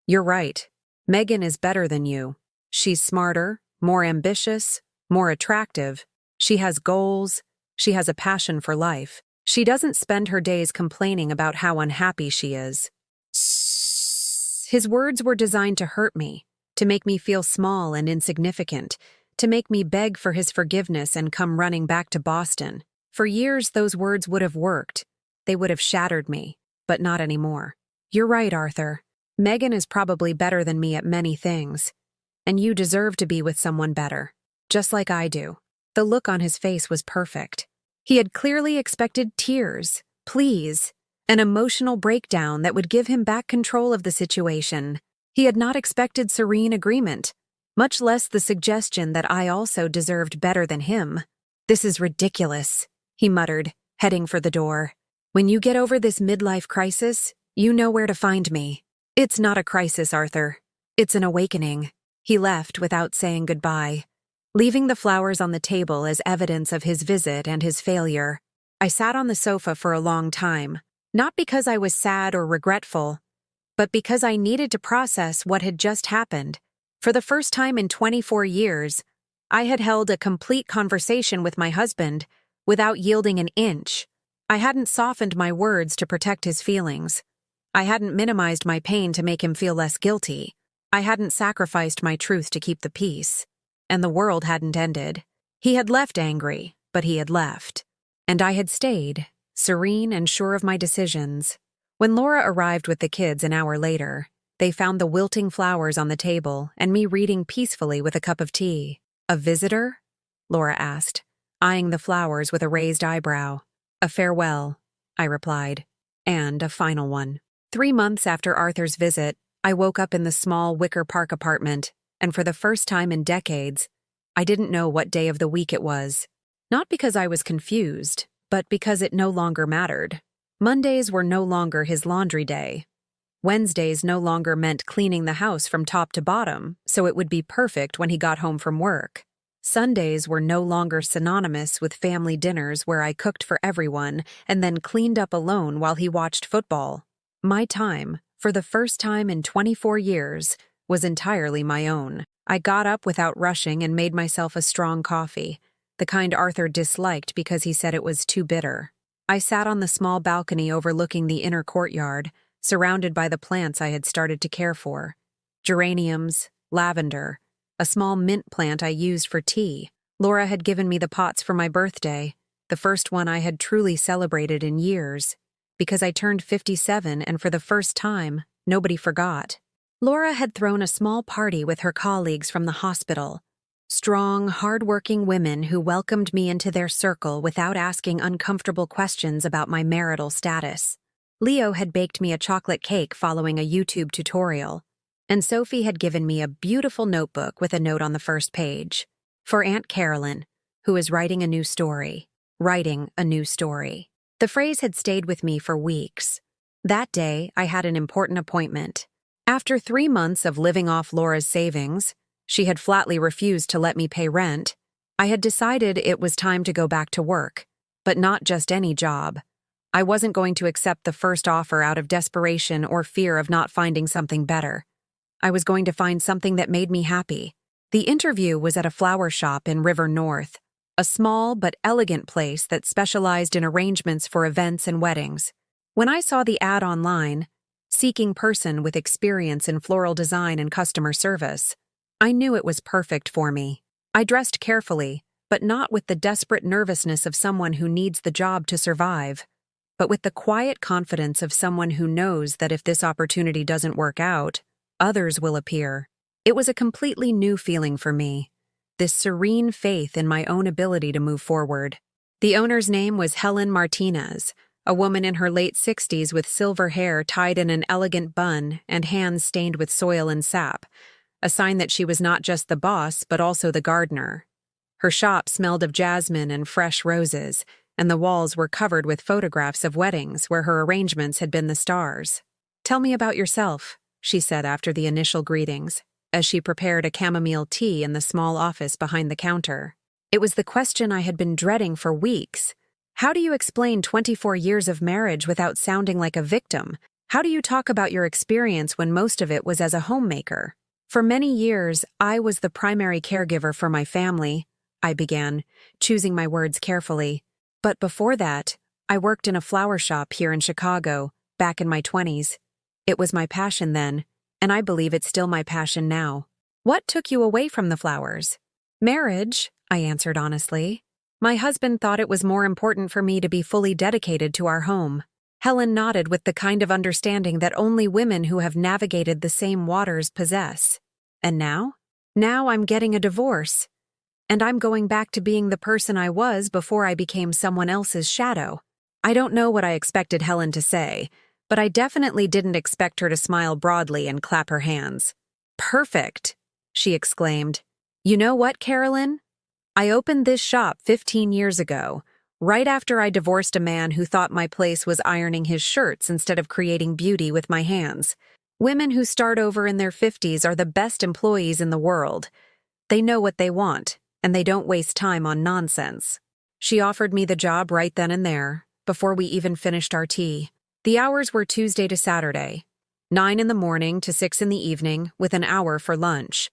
You're right. Megan is better than you. She's smarter, more ambitious, more attractive. She has goals. She has a passion for life. She doesn't spend her days complaining about how unhappy she is. His words were designed to hurt me, to make me feel small and insignificant, to make me beg for his forgiveness and come running back to Boston. For years, those words would have worked. They would have shattered me, but not anymore. You're right, Arthur. Megan is probably better than me at many things, and you deserve to be with someone better, just like I do." The look on his face was perfect. He had clearly expected tears, pleas, an emotional breakdown that would give him back control of the situation. He had not expected serene agreement, much less the suggestion that I also deserved better than him. "This is ridiculous," he muttered, heading for the door. "When you get over this midlife crisis, you know where to find me." "It's not a crisis, Arthur. It's an awakening." He left without saying goodbye, leaving the flowers on the table as evidence of his visit and his failure. I sat on the sofa for a long time, not because I was sad or regretful, but because I needed to process what had just happened. For the first time in 24 years, I had held a complete conversation with my husband without yielding an inch. I hadn't softened my words to protect his feelings. I hadn't minimized my pain to make him feel less guilty. I hadn't sacrificed my truth to keep the peace. And the world hadn't ended. He had left angry, but he had left. And I had stayed, serene and sure of my decisions. When Laura arrived with the kids an hour later, they found the wilting flowers on the table and me reading peacefully with a cup of tea. "A visitor?" Laura asked, eyeing the flowers with a raised eyebrow. "A farewell," I replied, "and a final one." 3 months after Arthur's visit, I woke up in the small Wicker Park apartment, and for the first time in decades, I didn't know what day of the week it was. Not because I was confused, but because it no longer mattered. Mondays were no longer his laundry day. Wednesdays no longer meant cleaning the house from top to bottom, so it would be perfect when he got home from work. Sundays were no longer synonymous with family dinners where I cooked for everyone and then cleaned up alone while he watched football. My time, for the first time in 24 years, was entirely my own. I got up without rushing and made myself a strong coffee, the kind Arthur disliked because he said it was too bitter. I sat on the small balcony overlooking the inner courtyard, surrounded by the plants I had started to care for. Geraniums, lavender, a small mint plant I used for tea. Laura had given me the pots for my birthday, the first one I had truly celebrated in years, because I turned 57 and for the first time, nobody forgot. Laura had thrown a small party with her colleagues from the hospital, strong, hard-working women who welcomed me into their circle without asking uncomfortable questions about my marital status. Leo had baked me a chocolate cake following a YouTube tutorial, and Sophie had given me a beautiful notebook with a note on the first page. For Aunt Carolyn, who is writing a new story. Writing a new story. The phrase had stayed with me for weeks. That day, I had an important appointment. After 3 months of living off Laura's savings, she had flatly refused to let me pay rent. I had decided it was time to go back to work, but not just any job. I wasn't going to accept the first offer out of desperation or fear of not finding something better. I was going to find something that made me happy. The interview was at a flower shop in River North, a small but elegant place that specialized in arrangements for events and weddings. When I saw the ad online, seeking person with experience in floral design and customer service, I knew it was perfect for me. I dressed carefully, but not with the desperate nervousness of someone who needs the job to survive, but with the quiet confidence of someone who knows that if this opportunity doesn't work out, others will appear. It was a completely new feeling for me, this serene faith in my own ability to move forward. The owner's name was Helen Martinez, a woman in her late 60s with silver hair tied in an elegant bun and hands stained with soil and sap, a sign that she was not just the boss but also the gardener. Her shop smelled of jasmine and fresh roses, and the walls were covered with photographs of weddings where her arrangements had been the stars. "Tell me about yourself," she said after the initial greetings, as she prepared a chamomile tea in the small office behind the counter. It was the question I had been dreading for weeks. How do you explain 24 years of marriage without sounding like a victim? How do you talk about your experience when most of it was as a homemaker? For many years, I was the primary caregiver for my family, I began, choosing my words carefully. But before that, I worked in a flower shop here in Chicago, back in my 20s. It was my passion then, and I believe it's still my passion now. What took you away from the flowers? Marriage, I answered honestly. My husband thought it was more important for me to be fully dedicated to our home. Helen nodded with the kind of understanding that only women who have navigated the same waters possess. And now? Now I'm getting a divorce. And I'm going back to being the person I was before I became someone else's shadow. I don't know what I expected Helen to say, but I definitely didn't expect her to smile broadly and clap her hands. Perfect, she exclaimed. You know what, Carolyn? I opened this shop 15 years ago, right after I divorced a man who thought my place was ironing his shirts instead of creating beauty with my hands. Women who start over in their 50s are the best employees in the world. They know what they want, and they don't waste time on nonsense. She offered me the job right then and there, before we even finished our tea. The hours were Tuesday to Saturday, 9 in the morning to 6 in the evening, with an hour for lunch.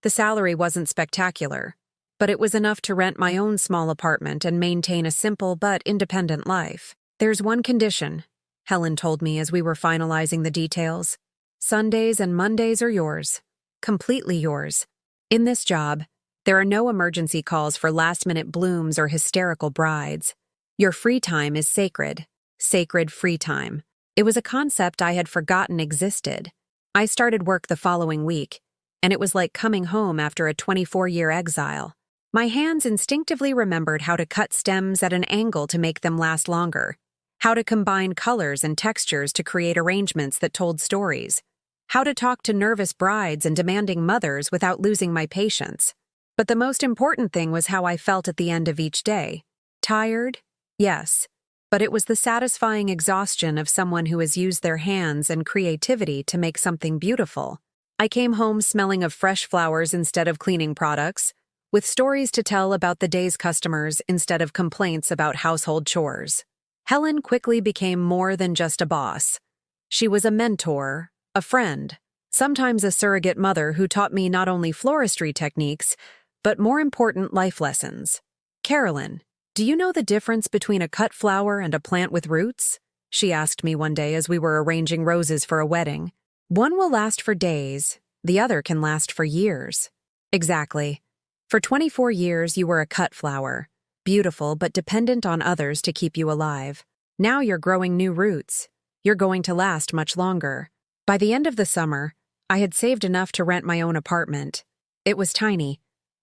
The salary wasn't spectacular, but it was enough to rent my own small apartment and maintain a simple but independent life. There's one condition, Helen told me as we were finalizing the details. Sundays and Mondays are yours. Completely yours. In this job, there are no emergency calls for last-minute blooms or hysterical brides. Your free time is sacred. Sacred free time. It was a concept I had forgotten existed. I started work the following week, and it was like coming home after a 24-year exile. My hands instinctively remembered how to cut stems at an angle to make them last longer, how to combine colors and textures to create arrangements that told stories, how to talk to nervous brides and demanding mothers without losing my patience. But the most important thing was how I felt at the end of each day. Tired? Yes. But it was the satisfying exhaustion of someone who has used their hands and creativity to make something beautiful. I came home smelling of fresh flowers instead of cleaning products, with stories to tell about the day's customers instead of complaints about household chores. Helen quickly became more than just a boss. She was a mentor, a friend, sometimes a surrogate mother who taught me not only floristry techniques, but more important life lessons. Carolyn, do you know the difference between a cut flower and a plant with roots? She asked me one day as we were arranging roses for a wedding. One will last for days, the other can last for years. Exactly. For 24 years, you were a cut flower, beautiful but dependent on others to keep you alive. Now you're growing new roots. You're going to last much longer. By the end of the summer, I had saved enough to rent my own apartment. It was tiny,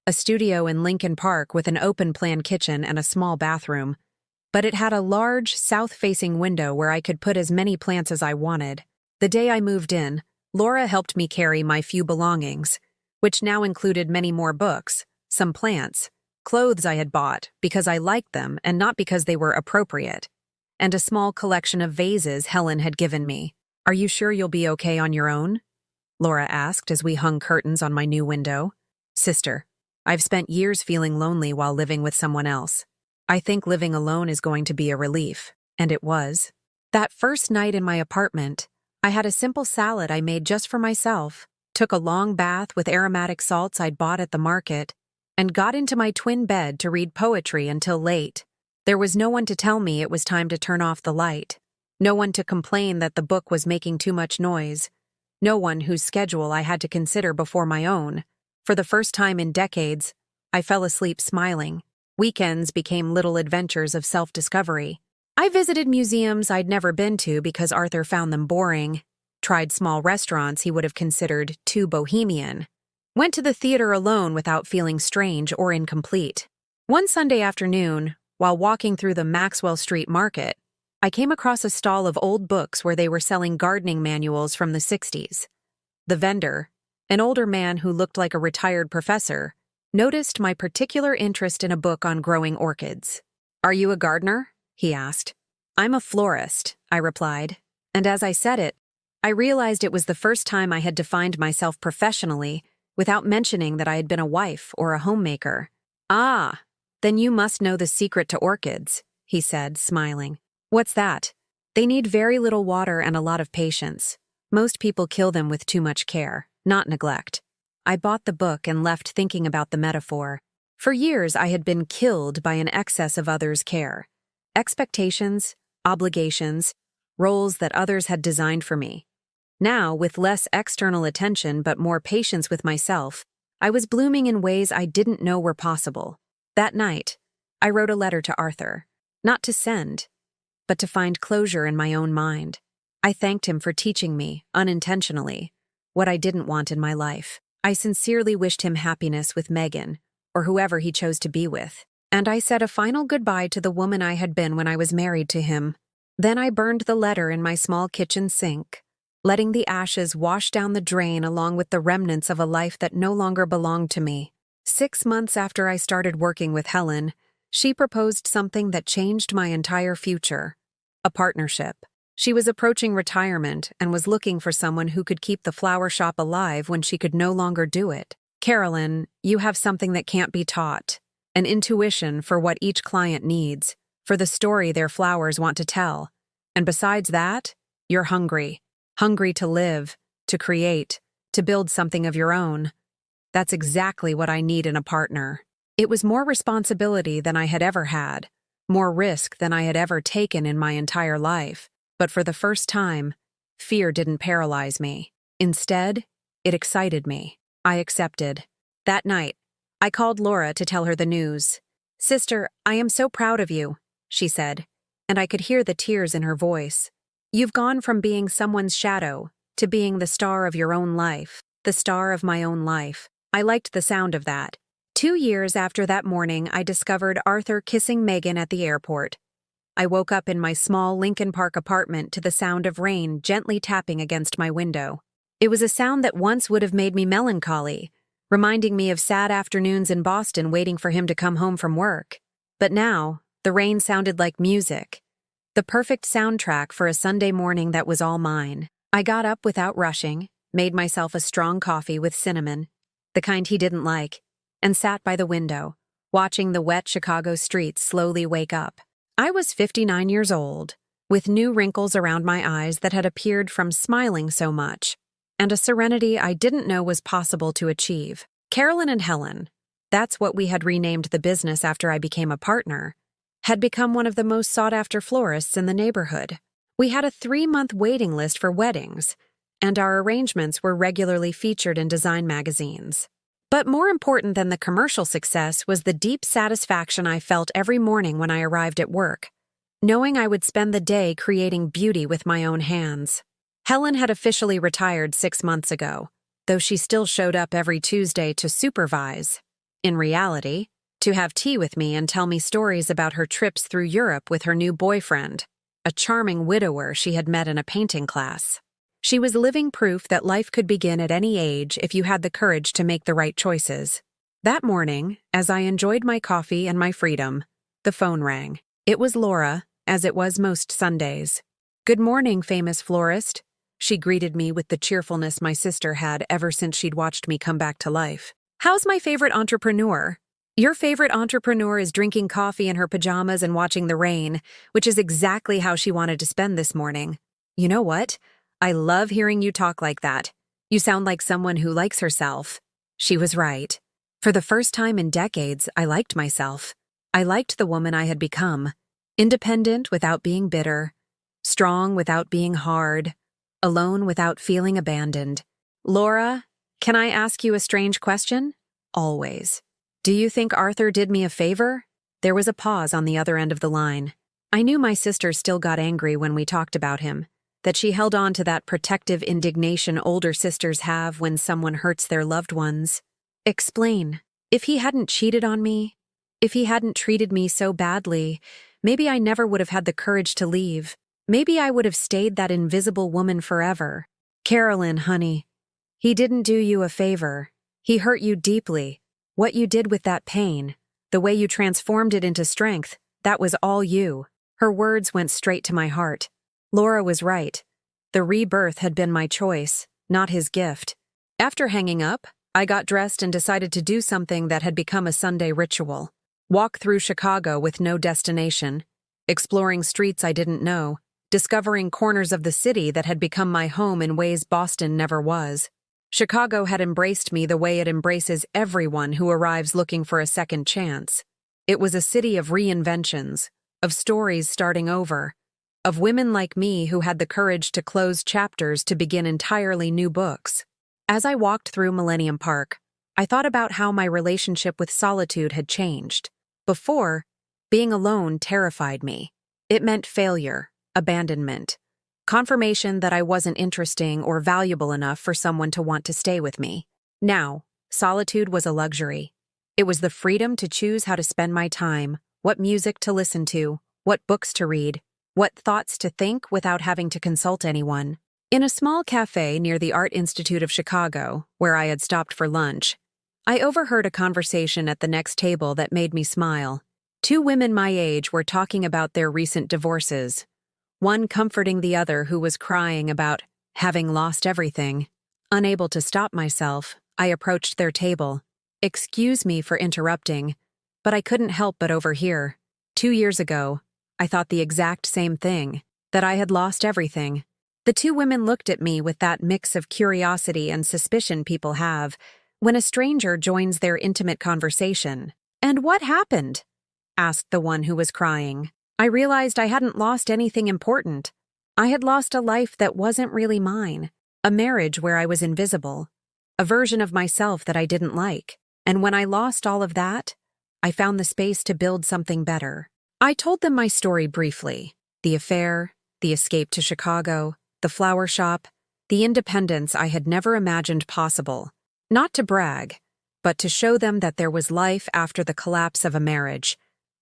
a studio in Lincoln Park with an open-plan kitchen and a small bathroom. But it had a large, south-facing window where I could put as many plants as I wanted. The day I moved in, Laura helped me carry my few belongings, which now included many more books, some plants, clothes I had bought because I liked them and not because they were appropriate, and a small collection of vases Helen had given me. Are you sure you'll be okay on your own? Laura asked as we hung curtains on my new window. Sister, I've spent years feeling lonely while living with someone else. I think living alone is going to be a relief, and it was. That first night in my apartment, I had a simple salad I made just for myself, took a long bath with aromatic salts I'd bought at the market, and got into my twin bed to read poetry until late. There was no one to tell me it was time to turn off the light, no one to complain that the book was making too much noise, no one whose schedule I had to consider before my own. For the first time in decades, I fell asleep smiling. Weekends became little adventures of self-discovery. I visited museums I'd never been to because Arthur found them boring, tried small restaurants he would have considered too bohemian, went to the theater alone without feeling strange or incomplete. One Sunday afternoon, while walking through the Maxwell Street Market, I came across a stall of old books where they were selling gardening manuals from the 60s. The vendor, an older man who looked like a retired professor, noticed my particular interest in a book on growing orchids. "Are you a gardener?" he asked. "I'm a florist," I replied, and as I said it, I realized it was the first time I had defined myself professionally without mentioning that I had been a wife or a homemaker. "Ah, then you must know the secret to orchids," he said, smiling. "What's that?" "They need very little water and a lot of patience. Most people kill them with too much care, not neglect." I bought the book and left thinking about the metaphor. For years, I had been killed by an excess of others' care. Expectations, obligations, roles that others had designed for me. Now, with less external attention but more patience with myself, I was blooming in ways I didn't know were possible. That night, I wrote a letter to Arthur. Not to send, but to find closure in my own mind. I thanked him for teaching me, unintentionally, what I didn't want in my life. I sincerely wished him happiness with Megan, or whoever he chose to be with, and I said a final goodbye to the woman I had been when I was married to him. Then I burned the letter in my small kitchen sink, letting the ashes wash down the drain along with the remnants of a life that no longer belonged to me. 6 months after I started working with Helen, she proposed something that changed my entire future: a partnership. She was approaching retirement and was looking for someone who could keep the flower shop alive when she could no longer do it. Carolyn, you have something that can't be taught: an intuition for what each client needs, for the story their flowers want to tell. And besides that, you're hungry. Hungry to live, to create, to build something of your own. That's exactly what I need in a partner. It was more responsibility than I had ever had, more risk than I had ever taken in my entire life. But for the first time, fear didn't paralyze me. Instead, it excited me. I accepted. That night, I called Laura to tell her the news. "Sister, I am so proud of you," she said, and I could hear the tears in her voice. "You've gone from being someone's shadow to being the star of your own life, the star of my own life." I liked the sound of that. 2 years after that morning, I discovered Arthur kissing Megan at the airport. I woke up in my small Lincoln Park apartment to the sound of rain gently tapping against my window. It was a sound that once would have made me melancholy, reminding me of sad afternoons in Boston waiting for him to come home from work. But now, the rain sounded like music, the perfect soundtrack for a Sunday morning that was all mine. I got up without rushing, made myself a strong coffee with cinnamon, the kind he didn't like, and sat by the window, watching the wet Chicago streets slowly wake up. I was 59 years old, with new wrinkles around my eyes that had appeared from smiling so much, and a serenity I didn't know was possible to achieve. Carolyn and Helen, that's what we had renamed the business after I became a partner, had become one of the most sought-after florists in the neighborhood. We had a 3-month waiting list for weddings, and our arrangements were regularly featured in design magazines. But more important than the commercial success was the deep satisfaction I felt every morning when I arrived at work, knowing I would spend the day creating beauty with my own hands. Helen had officially retired 6 months ago, though she still showed up every Tuesday to supervise. In reality, to have tea with me and tell me stories about her trips through Europe with her new boyfriend, a charming widower she had met in a painting class. She was living proof that life could begin at any age if you had the courage to make the right choices. That morning, as I enjoyed my coffee and my freedom, the phone rang. It was Laura, as it was most Sundays. "Good morning, famous florist." She greeted me with the cheerfulness my sister had ever since she'd watched me come back to life. "How's my favorite entrepreneur?" "Your favorite entrepreneur is drinking coffee in her pajamas and watching the rain, which is exactly how she wanted to spend this morning. You know what? I love hearing you talk like that. You sound like someone who likes herself." She was right. For the first time in decades, I liked myself. I liked the woman I had become. Independent without being bitter. Strong without being hard. Alone without feeling abandoned. "Laura, can I ask you a strange question?" "Always." "Do you think Arthur did me a favor?" There was a pause on the other end of the line. I knew my sister still got angry when we talked about him, that she held on to that protective indignation older sisters have when someone hurts their loved ones. "Explain. If he hadn't cheated on me, if he hadn't treated me so badly, maybe I never would have had the courage to leave. Maybe I would have stayed that invisible woman forever." "Carolyn, honey, he didn't do you a favor. He hurt you deeply. What you did with that pain, the way you transformed it into strength, that was all you." Her words went straight to my heart. Laura was right. The rebirth had been my choice, not his gift. After hanging up, I got dressed and decided to do something that had become a Sunday ritual. Walk through Chicago with no destination, exploring streets I didn't know, discovering corners of the city that had become my home in ways Boston never was. Chicago had embraced me the way it embraces everyone who arrives looking for a second chance. It was a city of reinventions, of stories starting over, of women like me who had the courage to close chapters to begin entirely new books. As I walked through Millennium Park, I thought about how my relationship with solitude had changed. Before, being alone terrified me. It meant failure, abandonment, confirmation that I wasn't interesting or valuable enough for someone to want to stay with me. Now, solitude was a luxury. It was the freedom to choose how to spend my time, what music to listen to, what books to read, what thoughts to think without having to consult anyone. In a small cafe near the Art Institute of Chicago, where I had stopped for lunch, I overheard a conversation at the next table that made me smile. Two women my age were talking about their recent divorces, one comforting the other who was crying about having lost everything. Unable to stop myself, I approached their table. "Excuse me for interrupting, but I couldn't help but overhear. 2 years ago, I thought the exact same thing, that I had lost everything." The two women looked at me with that mix of curiosity and suspicion people have when a stranger joins their intimate conversation. "And what happened?" asked the one who was crying. I realized I hadn't lost anything important. I had lost a life that wasn't really mine, a marriage where I was invisible, a version of myself that I didn't like. And when I lost all of that, I found the space to build something better. I told them my story briefly: the affair, the escape to Chicago, the flower shop, the independence I had never imagined possible. Not to brag, but to show them that there was life after the collapse of a marriage,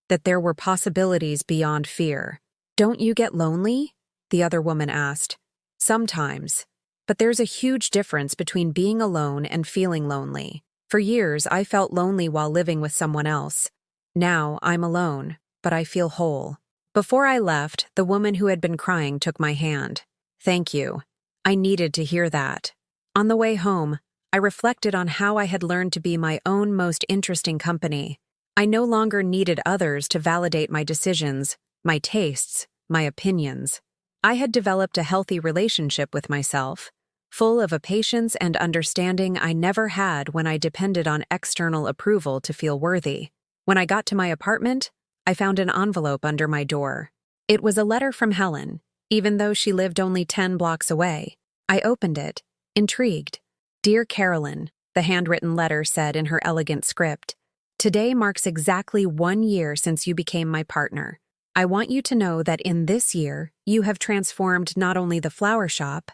that there were possibilities beyond fear. "Don't you get lonely?" the other woman asked. "Sometimes. But there's a huge difference between being alone and feeling lonely. For years, I felt lonely while living with someone else. Now, I'm alone, but I feel whole." Before I left, the woman who had been crying took my hand. "Thank you. I needed to hear that." On the way home, I reflected on how I had learned to be my own most interesting company. I no longer needed others to validate my decisions, my tastes, my opinions. I had developed a healthy relationship with myself, full of a patience and understanding I never had when I depended on external approval to feel worthy. When I got to my apartment, I found an envelope under my door. It was a letter from Helen, even though she lived only 10 blocks away. I opened it, intrigued. "Dear Carolyn," the handwritten letter said in her elegant script, "today marks exactly 1 year since you became my partner. I want you to know that in this year, you have transformed not only the flower shop,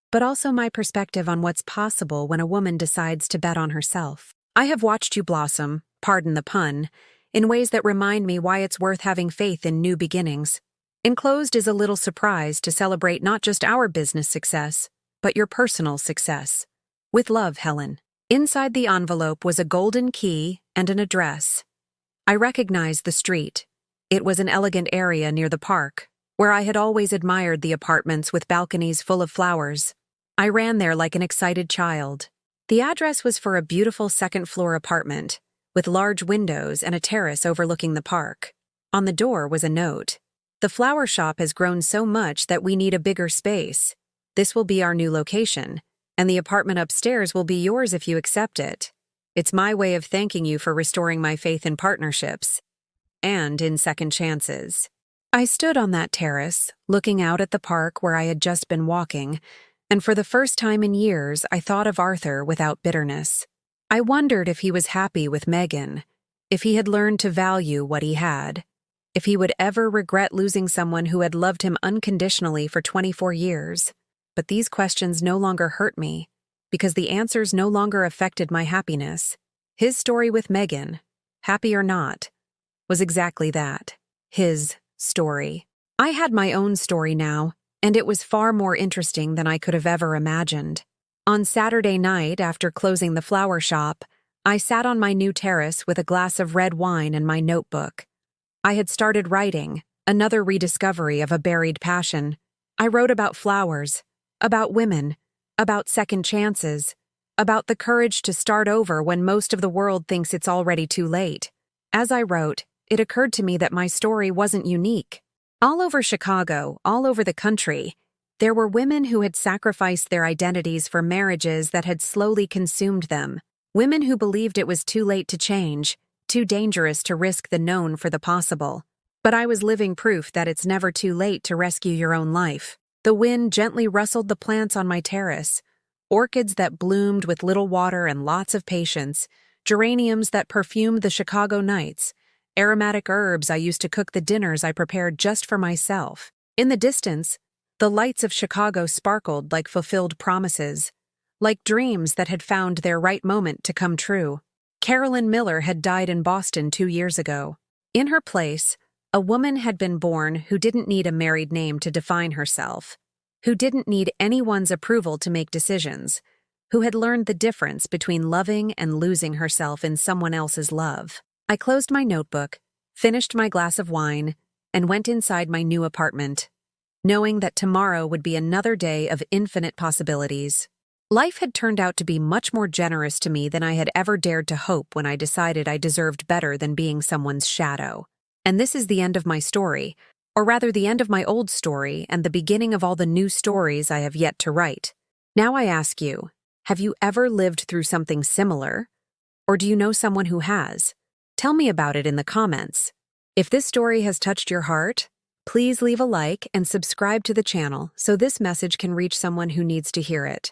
but also my perspective on what's possible when a woman decides to bet on herself. I have watched you blossom, pardon the pun, in ways that remind me why it's worth having faith in new beginnings. Enclosed is a little surprise to celebrate not just our business success, but your personal success. With love, Helen." Inside the envelope was a golden key and an address. I recognized the street. It was an elegant area near the park, where I had always admired the apartments with balconies full of flowers. I ran there like an excited child. The address was for a beautiful second-floor apartment, with large windows and a terrace overlooking the park. On the door was a note: "The flower shop has grown so much that we need a bigger space. This will be our new location, and the apartment upstairs will be yours if you accept it. It's my way of thanking you for restoring my faith in partnerships and in second chances." I stood on that terrace, looking out at the park where I had just been walking, and for the first time in years, I thought of Arthur without bitterness. I wondered if he was happy with Megan, if he had learned to value what he had, if he would ever regret losing someone who had loved him unconditionally for 24 years. But these questions no longer hurt me, because the answers no longer affected my happiness. His story with Megan, happy or not, was exactly that. His story. I had my own story now, and it was far more interesting than I could have ever imagined. On Saturday night, after closing the flower shop, I sat on my new terrace with a glass of red wine and my notebook. I had started writing, another rediscovery of a buried passion. I wrote about flowers, about women, about second chances, about the courage to start over when most of the world thinks it's already too late. As I wrote, it occurred to me that my story wasn't unique. All over Chicago, all over the country, there were women who had sacrificed their identities for marriages that had slowly consumed them, women who believed it was too late to change, too dangerous to risk the known for the possible. But I was living proof that it's never too late to rescue your own life. The wind gently rustled the plants on my terrace, orchids that bloomed with little water and lots of patience, geraniums that perfumed the Chicago nights, aromatic herbs I used to cook the dinners I prepared just for myself. In the distance, the lights of Chicago sparkled like fulfilled promises, like dreams that had found their right moment to come true. Carolyn Miller had died in Boston 2 years ago. In her place, a woman had been born who didn't need a married name to define herself, who didn't need anyone's approval to make decisions, who had learned the difference between loving and losing herself in someone else's love. I closed my notebook, finished my glass of wine, and went inside my new apartment, knowing that tomorrow would be another day of infinite possibilities. Life had turned out to be much more generous to me than I had ever dared to hope when I decided I deserved better than being someone's shadow. And this is the end of my story, or rather the end of my old story and the beginning of all the new stories I have yet to write. Now I ask you, have you ever lived through something similar? Or do you know someone who has? Tell me about it in the comments. If this story has touched your heart, please leave a like and subscribe to the channel so this message can reach someone who needs to hear it.